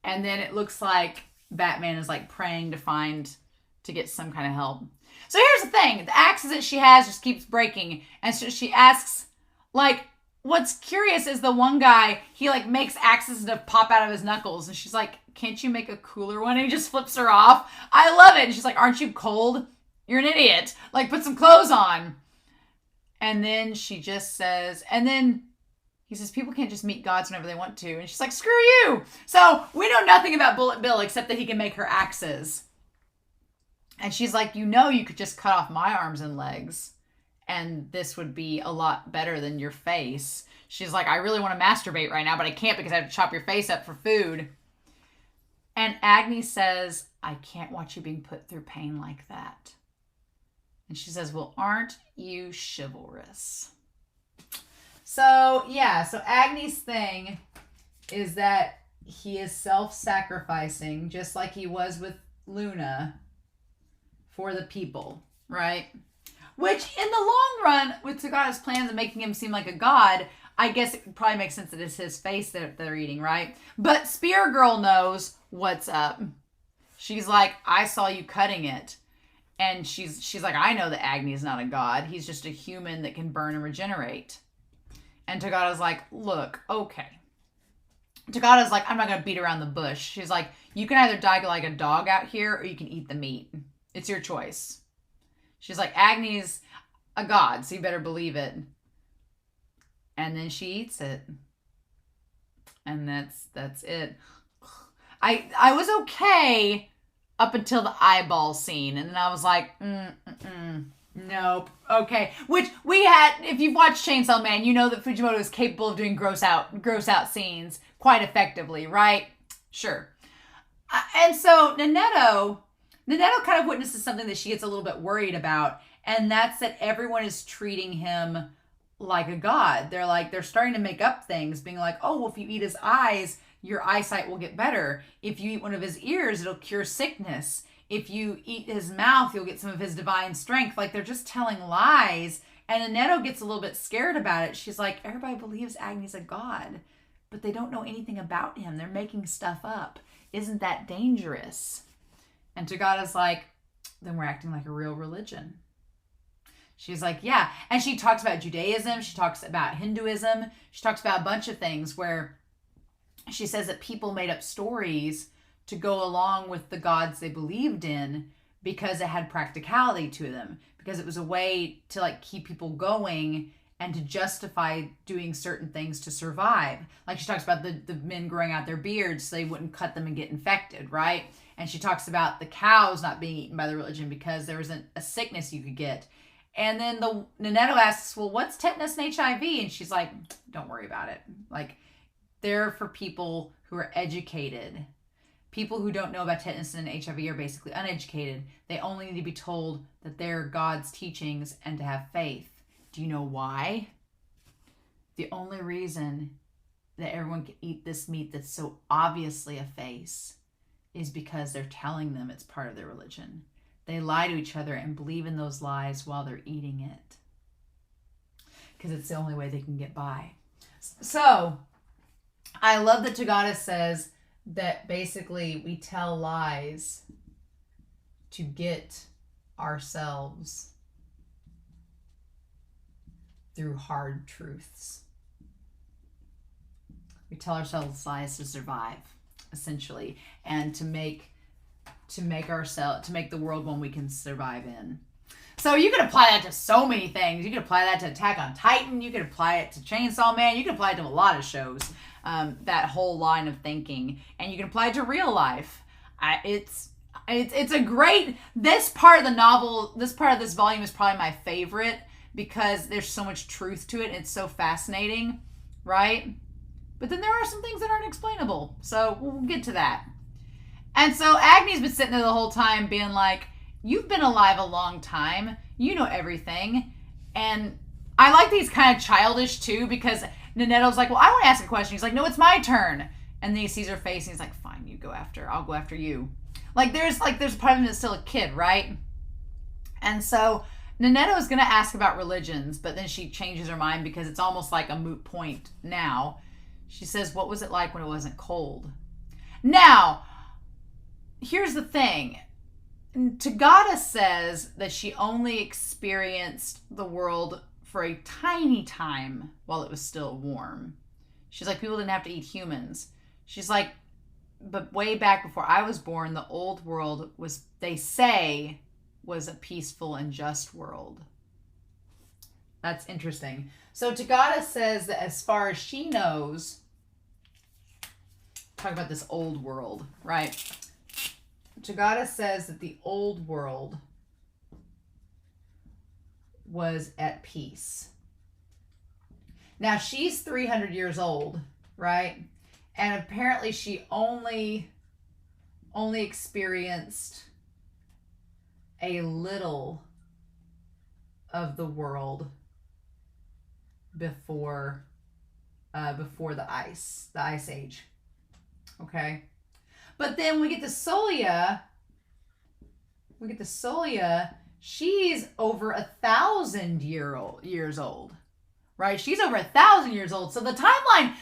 and then it looks like Batman is like praying to get some kind of help. So here's the thing. The axes that she has just keeps breaking. And so she asks, like, what's curious is the one guy, he like makes axes to pop out of his knuckles. And she's like, can't you make a cooler one? And he just flips her off. I love it. And she's like, aren't you cold? You're an idiot. Like, put some clothes on. And then she just says, and then he says, people can't just meet gods whenever they want to. And she's like, screw you. So we know nothing about Bullet Bill except that he can make her axes. And she's like, you could just cut off my arms and legs. And this would be a lot better than your face. She's like, I really want to masturbate right now, but I can't because I have to chop your face up for food. And Agni says, I can't watch you being put through pain like that. And she says, well, aren't you chivalrous? So, yeah. So Agni's thing is that he is self-sacrificing, just like he was with Luna, for the people, right? Which, in the long run, with Togata's plans of making him seem like a god, I guess it probably makes sense that it's his face that they're eating, right? But Spear Girl knows what's up. She's like, I saw you cutting it. And she's like, I know that Agni is not a god. He's just a human that can burn and regenerate. And Togata's like, look, okay. Togata's like, I'm not going to beat around the bush. She's like, you can either die like a dog out here or you can eat the meat. It's your choice. She's like, Agni's a god, so you better believe it. And then she eats it. And that's it. I was okay up until the eyeball scene. And then I was like, nope. Okay. Which we had, if you've watched Chainsaw Man, you know that Fujimoto is capable of doing gross out scenes quite effectively, right? Sure. And so Neneto kind of witnesses something that she gets a little bit worried about. And that's that everyone is treating him like a god. They're starting to make up things, being like, oh, well, if you eat his eyes, your eyesight will get better. If you eat one of his ears, it'll cure sickness. If you eat his mouth, you'll get some of his divine strength. Like, they're just telling lies. And Neneto gets a little bit scared about it. She's like, everybody believes Agni's a god, but they don't know anything about him. They're making stuff up. Isn't that dangerous? And Togata's like, then we're acting like a real religion. She's like, yeah. And she talks about Judaism. She talks about Hinduism. She talks about a bunch of things where she says that people made up stories to go along with the gods they believed in because it had practicality to them, because it was a way to like keep people going and to justify doing certain things to survive. Like she talks about the men growing out their beards so they wouldn't cut them and get infected, right? And she talks about the cows not being eaten by the religion because there wasn't a sickness you could get. And then Neneto asks, well, what's tetanus and HIV? And she's like, don't worry about it. Like, they're for people who are educated. People who don't know about tetanus and HIV are basically uneducated. They only need to be told that they're God's teachings and to have faith. Do you know why? The only reason that everyone can eat this meat that's so obviously a face is because they're telling them it's part of their religion. They lie to each other and believe in those lies while they're eating it. because it's the only way they can get by. So I love that Togata says that basically we tell lies to get ourselves through hard truths. We tell ourselves lies to survive, essentially, and to make the world one we can survive in. So you could apply that to so many things. You could apply that to Attack on Titan. You could apply it to Chainsaw Man. You could apply it to a lot of shows. That whole line of thinking, and you can apply it to real life. It's a great. This part of the novel, this part of this volume is probably my favorite because there's so much truth to it. It's so fascinating, right? But then there are some things that aren't explainable. So we'll get to that. And so Agni's been sitting there the whole time being like, you've been alive a long time. You know everything. And I like that he's kind of childish too, because Nanetto's like, well, I want to ask a question. He's like, no, it's my turn. And then he sees her face and he's like, fine, you go after. I'll go after you. There's part of him that's still a kid, right? And so Nanetto is going to ask about religions, but then she changes her mind because it's almost like a moot point now. She says, what was it like when it wasn't cold? Now, here's the thing. Togata says that she only experienced the world for a tiny time while it was still warm. She's like, people didn't have to eat humans. She's like, but way back before I was born, the old world was, they say, was a peaceful and just world. That's interesting. So Togata says that as far as she knows, talk about this old world, right? Togata says that the old world was at peace. Now she's 300 years old, right? And apparently she only experienced a little of the world before the ice age. Okay. But then we get to Solia. She's over 1,000 years old, right? She's over 1,000 years old's the timeline's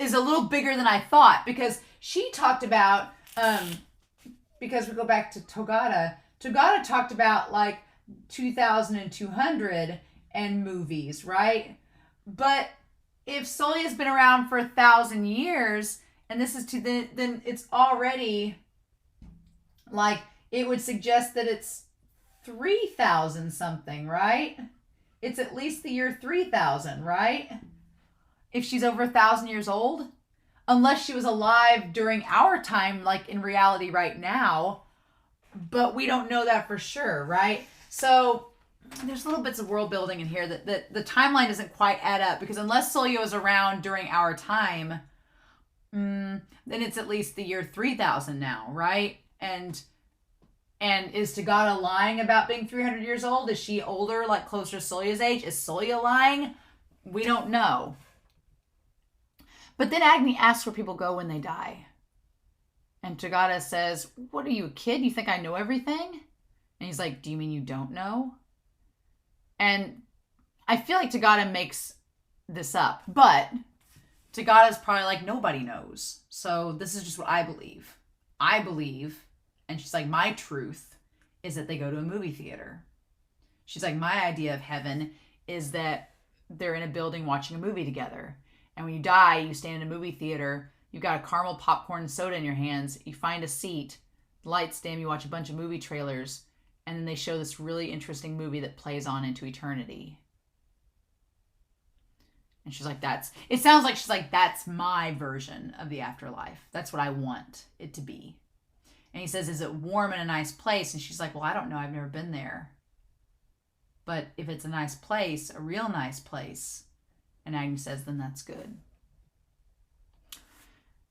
is a little bigger than I thought, because she talked about, because we go back to Togata talked about like 2,200 and movies, right? But if Solia's been around for 1,000 years, and this is then it's already like, it would suggest that it's 3,000 something, right? It's at least the year 3,000, right? If she's over 1,000 years old, unless she was alive during our time, like in reality right now, but we don't know that for sure, right? So there's little bits of world building in here that the timeline doesn't quite add up, because unless Solia was around during our time, then it's at least the year 3,000 now, right? And is Togata lying about being 300 years old? Is she older, like closer to Solia's age? Is Solia lying? We don't know. But then Agni asks where people go when they die. And Togata says, what are you, a kid? You think I know everything? And he's like, do you mean you don't know? And I feel like Togata makes this up, but Togata's probably like, nobody knows. So this is just what I believe. And she's like, my truth is that they go to a movie theater. She's like, my idea of heaven is that they're in a building watching a movie together. And when you die, you stand in a movie theater, you've got a caramel popcorn and soda in your hands, you find a seat, the lights dim, you watch a bunch of movie trailers, and then they show this really interesting movie that plays on into eternity. And she's like, it sounds like she's like, that's my version of the afterlife. That's what I want it to be. And he says, is it warm and a nice place? And she's like, well, I don't know. I've never been there. But if it's a nice place, a real nice place, and Agni says, then that's good.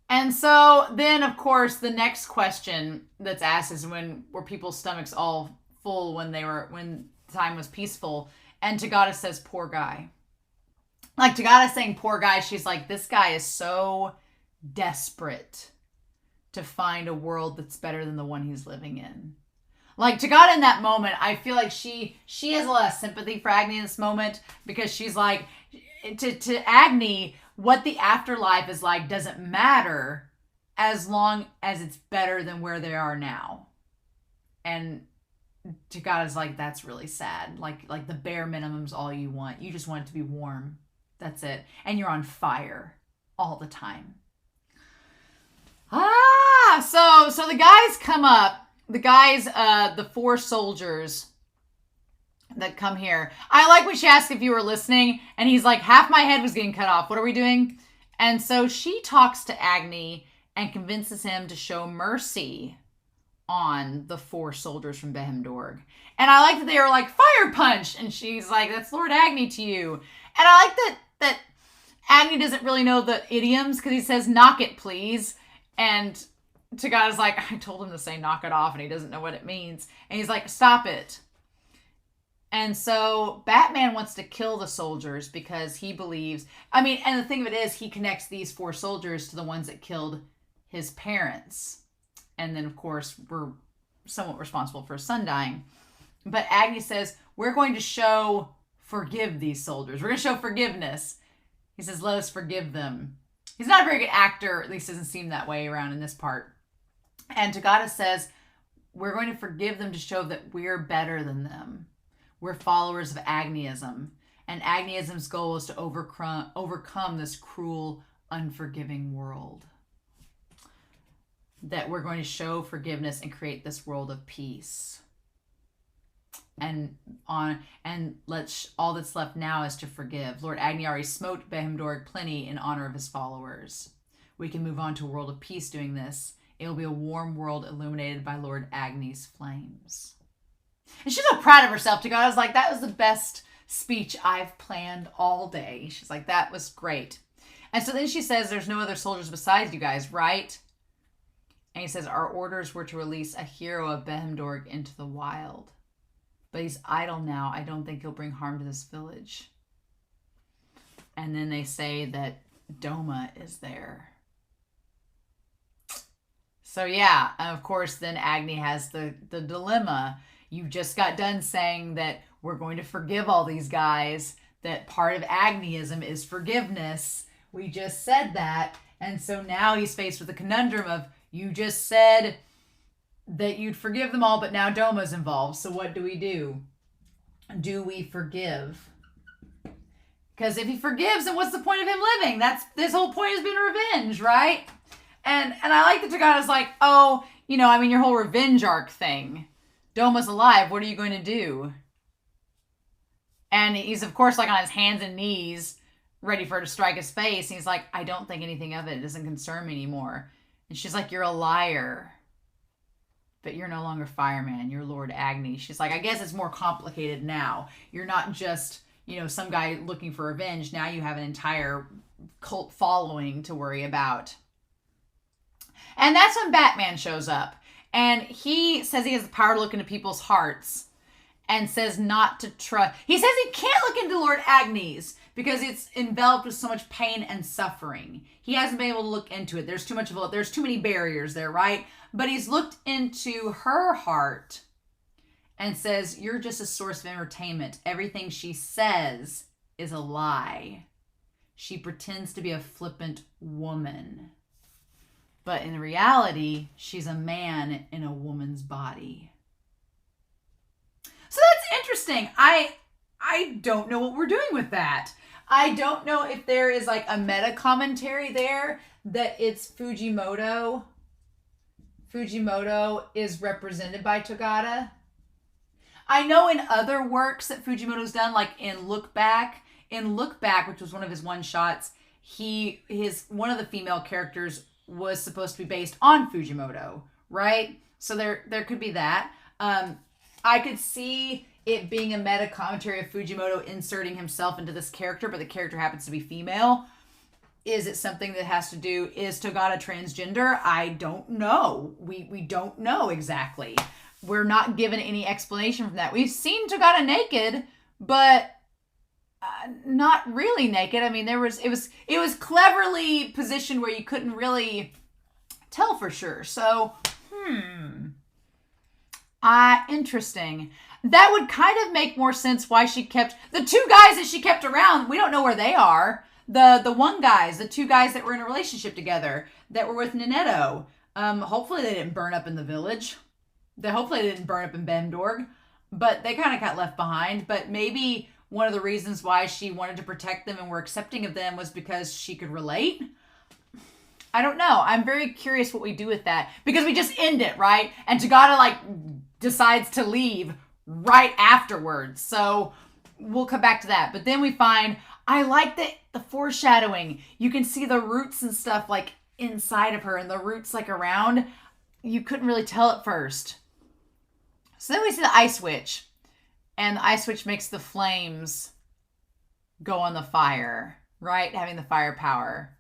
And so then, of course, the next question that's asked is were people's stomachs all full when time was peaceful? And Togata says, poor guy. Like, Togata's saying, poor guy. She's like, this guy is so desperate to find a world that's better than the one he's living in. Like, Togata in that moment, I feel like she has a lot of sympathy for Agni in this moment, because she's like, to Agni, what the afterlife is like doesn't matter as long as it's better than where they are now. And Togata's like, that's really sad. Like the bare minimum's all you want. You just want it to be warm. That's it. And you're on fire all the time. So the guys come up. The guys, the 4 soldiers that come here. I like when she asked if you were listening, and he's like, half my head was getting cut off. What are we doing? And so she talks to Agni and convinces him to show mercy on the 4 soldiers from Behemdorg. And I like that they were like, fire punch! And she's like, that's Lord Agni to you. And I like that Agni doesn't really know the idioms, because he says, knock it, please. And Togata's like, I told him to say knock it off, and he doesn't know what it means. And he's like, stop it. And so Batman wants to kill the soldiers because he believes, and the thing of it is, he connects these 4 soldiers to the ones that killed his parents. And then, of course, we're somewhat responsible for his son dying. But Agni says, we're going to forgive these soldiers. We're going to show forgiveness. He says, let us forgive them. He's not a very good actor, at least doesn't seem that way around in this part. And Togata says, we're going to forgive them to show that we're better than them. We're followers of Agniism. And Agniism's goal is to overcome this cruel, unforgiving world. That we're going to show forgiveness and create this world of peace. And all that's left now is to forgive. Lord Agni already smote Behemdorg plenty in honor of his followers. We can move on to a world of peace doing this. It will be a warm world illuminated by Lord Agni's flames. And she's so proud of herself. To go, I was like, that was the best speech I've planned all day. She's like, that was great. And so then she says, there's no other soldiers besides you guys, right? And he says, our orders were to release a hero of Behemdorg into the wild. But he's idle now. I don't think he'll bring harm to this village. And then they say that Doma is there. So yeah, and of course, then Agni has the dilemma. You just got done saying that we're going to forgive all these guys, that part of Agniism is forgiveness. We just said that. And so now he's faced with the conundrum of, you just said that you'd forgive them all, but now Doma's involved. So what do we do? Do we forgive? Because if he forgives, then what's the point of him living? This whole point has been revenge, right? And I like that Togata's like, oh, your whole revenge arc thing. Doma's alive. What are you going to do? And he's, of course, like on his hands and knees, ready for her to strike his face. And he's like, I don't think anything of it. It doesn't concern me anymore. And she's like, you're a liar. But you're no longer fireman. You're Lord Agni. She's like, I guess it's more complicated now. You're not just, some guy looking for revenge. Now you have an entire cult following to worry about. And that's when Batman shows up. And he says he has the power to look into people's hearts. And says not to trust. He says he can't look into Lord Agni's because it's enveloped with so much pain and suffering. He hasn't been able to look into it. There's too many barriers there, right? But he's looked into her heart and says, you're just a source of entertainment. Everything she says is a lie. She pretends to be a flippant woman. But in reality, she's a man in a woman's body. So that's interesting. I don't know what we're doing with that. I don't know if there is like a meta commentary there that it's Fujimoto. Fujimoto is represented by Togata. I know in other works that Fujimoto's done, like in Look Back, which was one of his one-shots, one of the female characters was supposed to be based on Fujimoto, right? So there could be that. I could see it being a meta commentary of Fujimoto inserting himself into this character, but the character happens to be female. Is it something that has to do, is Togata transgender? I don't know. We don't know exactly. We're not given any explanation from that. We've seen Togata naked, but not really naked. I mean, it was cleverly positioned where you couldn't really tell for sure. So, Interesting. That would kind of make more sense why she kept the two guys that she kept around. We don't know where they are. The one guys, the two guys that were in a relationship together that were with Nanetto. Hopefully they didn't burn up in the village. Hopefully they didn't burn up in Bemdorg, but they kind of got left behind. But maybe one of the reasons why she wanted to protect them and were accepting of them was because she could relate. I don't know. I'm very curious what we do with that because we just end it, right? And Togata like decides to leave right afterwards. So we'll come back to that. But then we find, I like the foreshadowing. You can see the roots and stuff like inside of her and the roots like around. You couldn't really tell at first. So then we see the Ice Witch. And the Ice Witch makes the flames go on the fire, right? Having the firepower.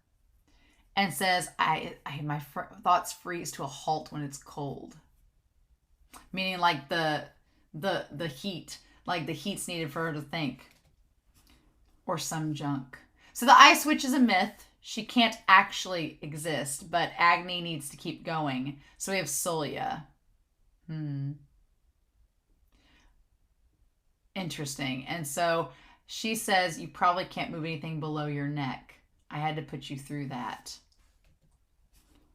And says, my thoughts freeze to a halt when it's cold. Meaning like the heat, like the heat's needed for her to think. Or some junk. So the Ice Witch is a myth. She can't actually exist, but Agni needs to keep going. So we have Solia. Interesting. And so she says, you probably can't move anything below your neck. I had to put you through that.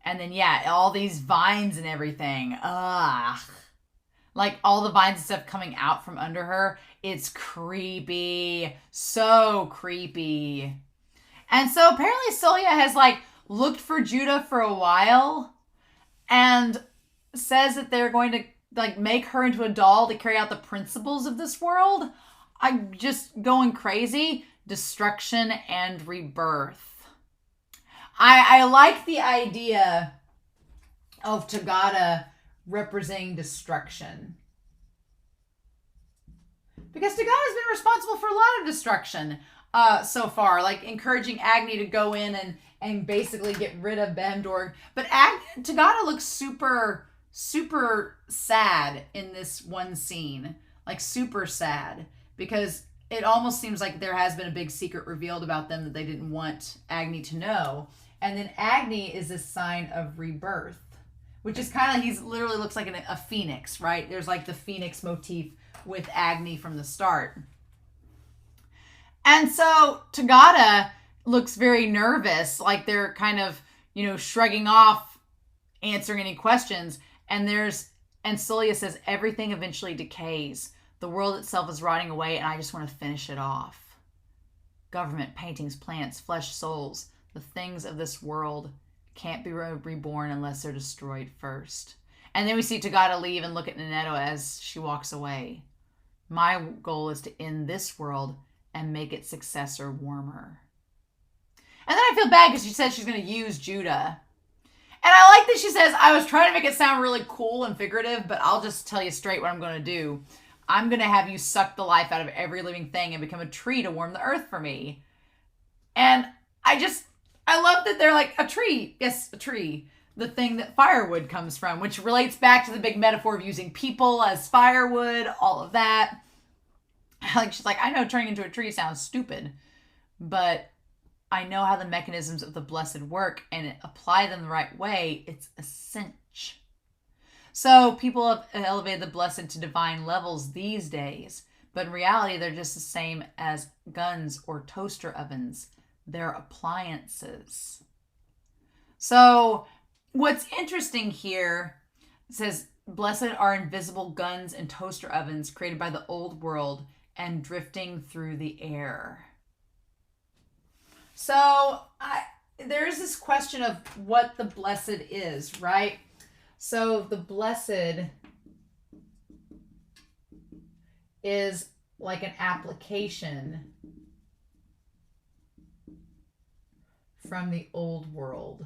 And then, yeah, all these vines and everything. Ugh. Like all the vines and stuff coming out from under her. It's creepy. So creepy. And so apparently Solia has like looked for Judah for a while and says that they're going to like make her into a doll to carry out the principles of this world. I'm just going crazy. Destruction and rebirth. I like the idea of Togata representing destruction. Because Togata's been responsible for a lot of destruction so far. Like encouraging Agni to go in and basically get rid of Bemdorg. But Togata looks super, super sad in this one scene. Like super sad. Because it almost seems like there has been a big secret revealed about them that they didn't want Agni to know. And then Agni is a sign of rebirth, which is kind of, he literally looks like a phoenix, right? There's like the phoenix motif with Agni from the start. And so Togata looks very nervous, like they're kind of, shrugging off answering any questions. And Solia says, everything eventually decays. The world itself is rotting away, and I just want to finish it off. Government, paintings, plants, flesh, souls. The things of this world can't be reborn unless they're destroyed first. And then we see Togata leave and look at Nanetto as she walks away. My goal is to end this world and make its successor warmer. And then I feel bad because she says she's going to use Judah. And I like that she says, I was trying to make it sound really cool and figurative, but I'll just tell you straight what I'm going to do. I'm going to have you suck the life out of every living thing and become a tree to warm the earth for me. And I love that they're like, a tree. Yes, a tree. The thing that firewood comes from, which relates back to the big metaphor of using people as firewood, all of that. Like, she's like, I know turning into a tree sounds stupid, but I know how the mechanisms of the blessed work and apply them the right way. It's a cinch. So people have elevated the blessed to divine levels these days, but in reality, they're just the same as guns or toaster ovens. They're appliances. So what's interesting here, it says, blessed are invisible guns and toaster ovens created by the old world and drifting through the air. So there's this question of what the blessed is, right? So the blessed is like an application from the old world.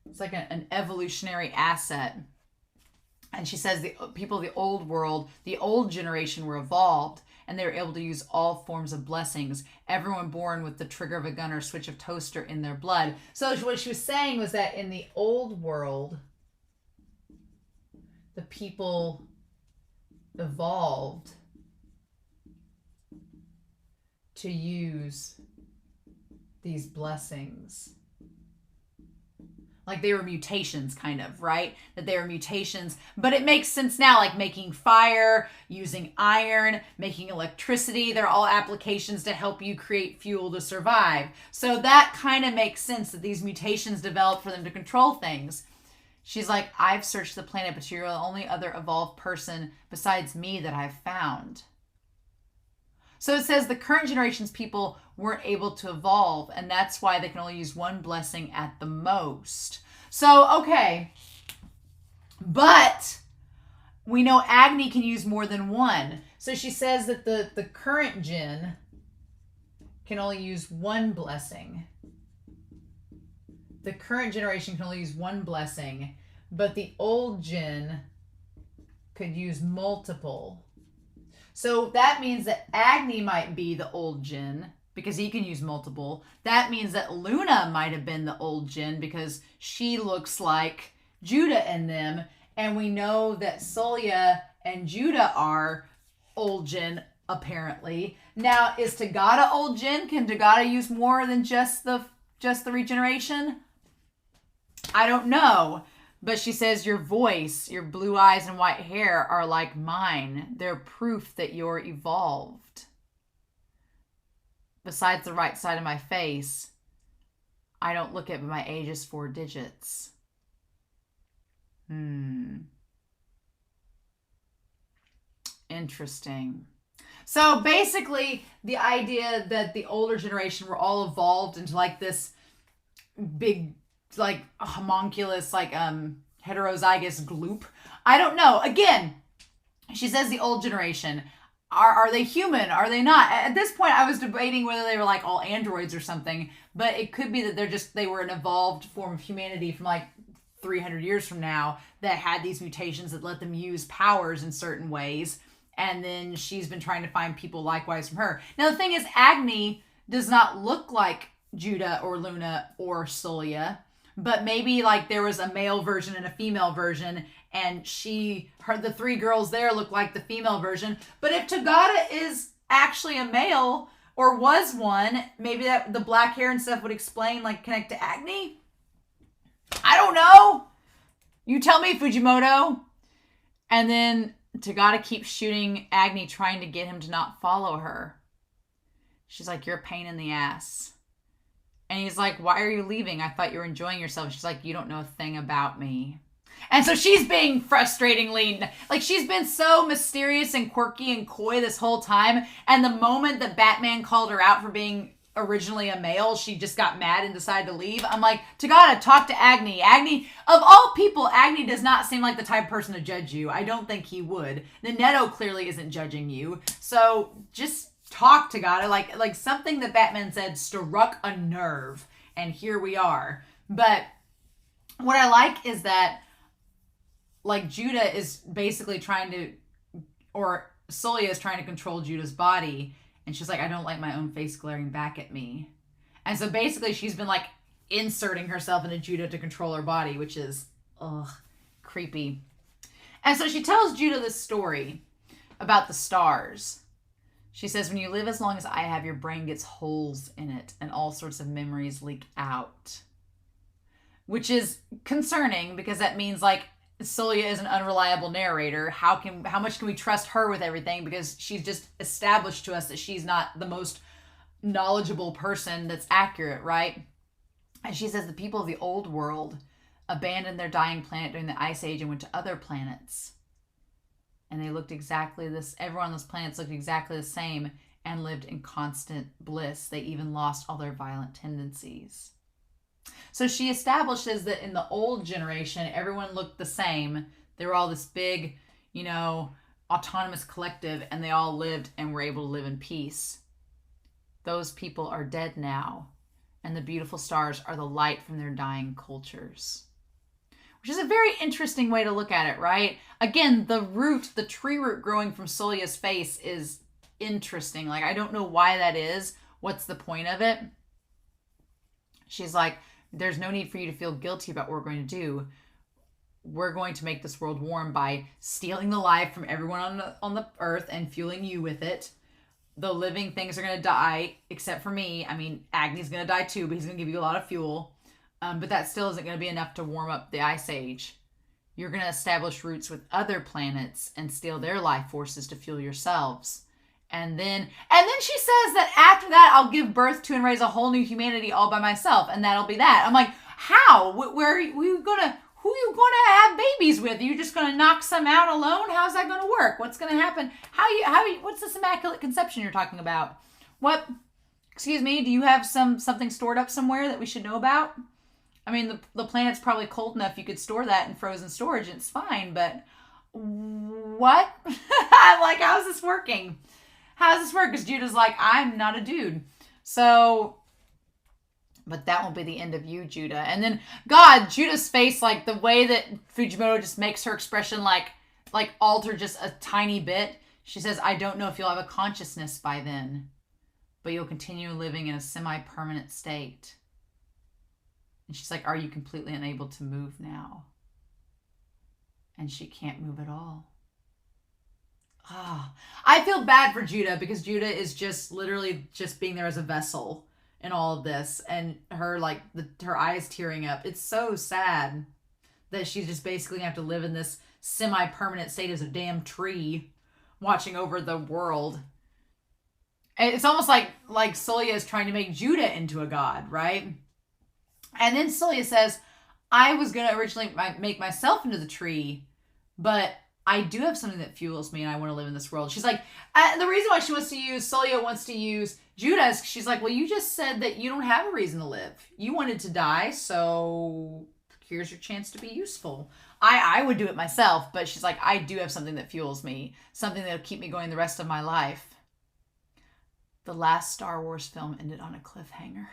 It's like an evolutionary asset. And she says the people of the old world, the old generation were evolved and they were able to use all forms of blessings. Everyone born with the trigger of a gun or switch of toaster in their blood. So what she was saying was that in the old world, the people evolved to use these blessings. Like they were mutations, kind of, right? That they were mutations. But it makes sense now, like making fire, using iron, making electricity. They're all applications to help you create fuel to survive. So that kind of makes sense that these mutations developed for them to control things. She's like, I've searched the planet, but you're the only other evolved person besides me that I've found. So it says the current generation's people weren't able to evolve, and that's why they can only use one blessing at the most. So, okay. But we know Agni can use more than one. So she says that the current gen can only use one blessing. The current generation can only use one blessing, but the old gen could use multiple. So that means that Agni might be the old gen because he can use multiple. That means that Luna might have been the old gen because she looks like Judah in them. And we know that Solia and Judah are old gen, apparently. Now, is Togata old gen? Can Togata use more than just the regeneration? I don't know. But she says, your voice, your blue eyes and white hair are like mine. They're proof that you're evolved. Besides the right side of my face, I don't look at my age as 4 digits. Interesting. So basically, the idea that the older generation were all evolved into like this big, like homunculus, like heterozygous gloop. I don't know. Again, she says the old generation. Are they human? Are they not? At this point, I was debating whether they were like all androids or something, but it could be that they were an evolved form of humanity from like 300 years from now that had these mutations that let them use powers in certain ways. And then she's been trying to find people likewise from her. Now, the thing is, Agni does not look like Judah or Luna or Solia, but maybe like there was a male version and a female version, and the 3 girls there look like the female version. But if Togata is actually a male or was one, maybe that the black hair and stuff would explain, like connect to Agni. I don't know. You tell me, Fujimoto. And then Togata keeps shooting Agni, trying to get him to not follow her. She's like, you're a pain in the ass. And he's like, why are you leaving? I thought you were enjoying yourself. She's like, you don't know a thing about me. And so she's being frustratingly, like she's been so mysterious and quirky and coy this whole time. And the moment that Batman called her out for being originally a male, she just got mad and decided to leave. I'm like, Togata, talk to Agni. Agni, of all people, Agni does not seem like the type of person to judge you. I don't think he would. Nanetto clearly isn't judging you. So just talk, Togata. Like something that Batman said struck a nerve. And here we are. But what I like is that like Judah is basically trying to, or Solia is trying to control Judah's body. And she's like, I don't like my own face glaring back at me. And so basically she's been like inserting herself into Judah to control her body, which is, creepy. And so she tells Judah this story about the stars. She says, when you live as long as I have, your brain gets holes in it and all sorts of memories leak out. Which is concerning because that means like Solia is an unreliable narrator. How much can we trust her with everything? Because she's just established to us that she's not the most knowledgeable person that's accurate, right? And she says the people of the old world abandoned their dying planet during the Ice Age and went to other planets. And they looked exactly this. Everyone on those planets looked exactly the same and lived in constant bliss. They even lost all their violent tendencies. So she establishes that in the old generation, everyone looked the same. They were all this big, autonomous collective, and they all lived and were able to live in peace. Those people are dead now, and the beautiful stars are the light from their dying cultures. Which is a very interesting way to look at it, right? Again, the tree root growing from Solia's face is interesting. Like, I don't know why that is. What's the point of it? She's like, there's no need for you to feel guilty about what we're going to do. We're going to make this world warm by stealing the life from everyone on the earth and fueling you with it. The living things are going to die, except for me. I mean, Agni's going to die too, but he's going to give you a lot of fuel. But that still isn't going to be enough to warm up the ice age. You're going to establish roots with other planets and steal their life forces to fuel yourselves. And then she says that after that, I'll give birth to and raise a whole new humanity all by myself, and that'll be that. I'm like, how? Where are you gonna? Who are you gonna have babies with? Are you just gonna knock some out alone? How's that gonna work? What's gonna happen? What's this immaculate conception you're talking about? What? Excuse me. Do you have something stored up somewhere that we should know about? I mean, the planet's probably cold enough you could store that in frozen storage and it's fine, but what? I'm like, how's this working? How does this work? Because Judah's like, I'm not a dude. So, but that won't be the end of you, Judah. And then, God, Judah's face, like the way that Fujimoto just makes her expression like alter just a tiny bit. She says, I don't know if you'll have a consciousness by then, but you'll continue living in a semi-permanent state. And she's like, are you completely unable to move now? And she can't move at all. I feel bad for Judah because Judah is just literally just being there as a vessel in all of this, and her her eyes tearing up. It's so sad that she's just basically gonna have to live in this semi-permanent state as a damn tree watching over the world. And it's almost like Solia is trying to make Judah into a god, right? And then Solia says, I was gonna originally make myself into the tree, but I do have something that fuels me and I want to live in this world. She's like, the reason why Solia wants to use Judah is she's like, well, you just said that you don't have a reason to live. You wanted to die, so here's your chance to be useful. I would do it myself, but she's like, I do have something that fuels me, something that'll keep me going the rest of my life. The last Star Wars film ended on a cliffhanger.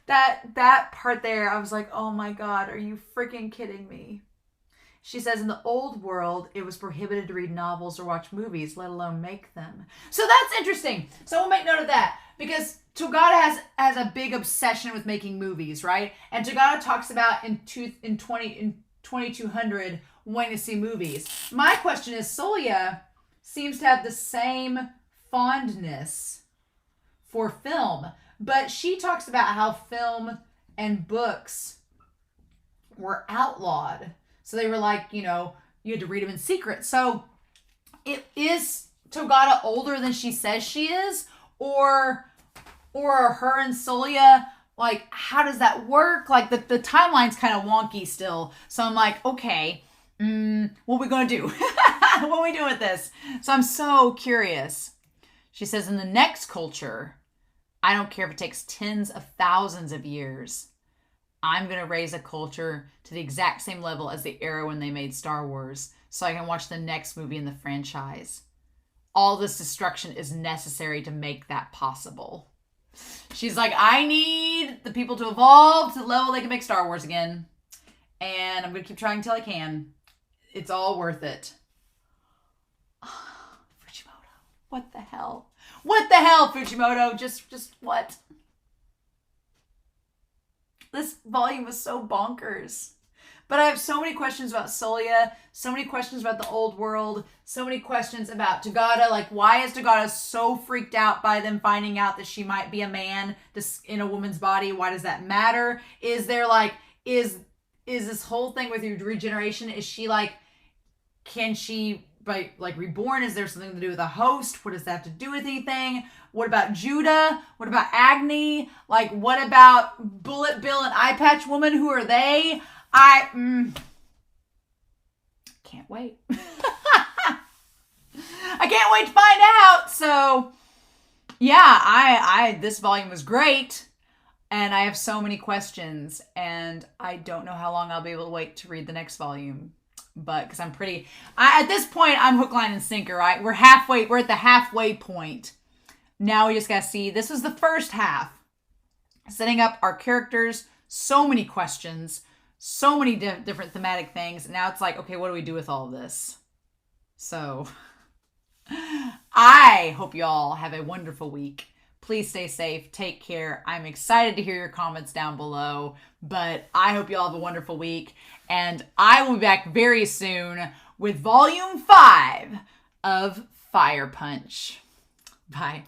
That part there, I was like, oh my God, are you freaking kidding me? She says, in the old world, it was prohibited to read novels or watch movies, let alone make them. So that's interesting. So we'll make note of that because Togata has a big obsession with making movies, right? And Togata talks about in 2200 wanting to see movies. My question is, Solia seems to have the same fondness for film, but she talks about how film and books were outlawed. So they were like, you had to read them in secret. So is Togata older than she says she is? Or her and Solia, like, how does that work? Like, the timeline's kind of wonky still. So I'm like, okay, what are we going to do? What are we doing with this? So I'm so curious. She says, in the next culture, I don't care if it takes tens of thousands of years, I'm going to raise a culture to the exact same level as the era when they made Star Wars so I can watch the next movie in the franchise. All this destruction is necessary to make that possible. She's like, I need the people to evolve to the level they can make Star Wars again. And I'm going to keep trying until I can. It's all worth it. Fujimoto. What the hell? What the hell, Fujimoto? Just what? This volume was so bonkers. But I have so many questions about Solia, so many questions about the old world, so many questions about Togata. Like, why is Togata so freaked out by them finding out that she might be a man in a woman's body? Why does that matter? Is there is this whole thing with your regeneration? Is she can she reborn? Is there something to do with a host? What does that have to do with anything? What about Judah? What about Agni? What about Bullet Bill and Eye Patch Woman? Who are they? I can't wait. I can't wait to find out. So yeah, this volume was great. And I have so many questions. And I don't know how long I'll be able to wait to read the next volume. But because at this point, I'm hook, line, and sinker, right? We're at the halfway point. Now we just got to see, this was the first half. Setting up our characters, so many questions, so many different thematic things. Now it's like, okay, what do we do with all of this? So I hope y'all have a wonderful week. Please stay safe. Take care. I'm excited to hear your comments down below, but I hope y'all have a wonderful week. And I will be back very soon with volume 5 of Fire Punch. Bye.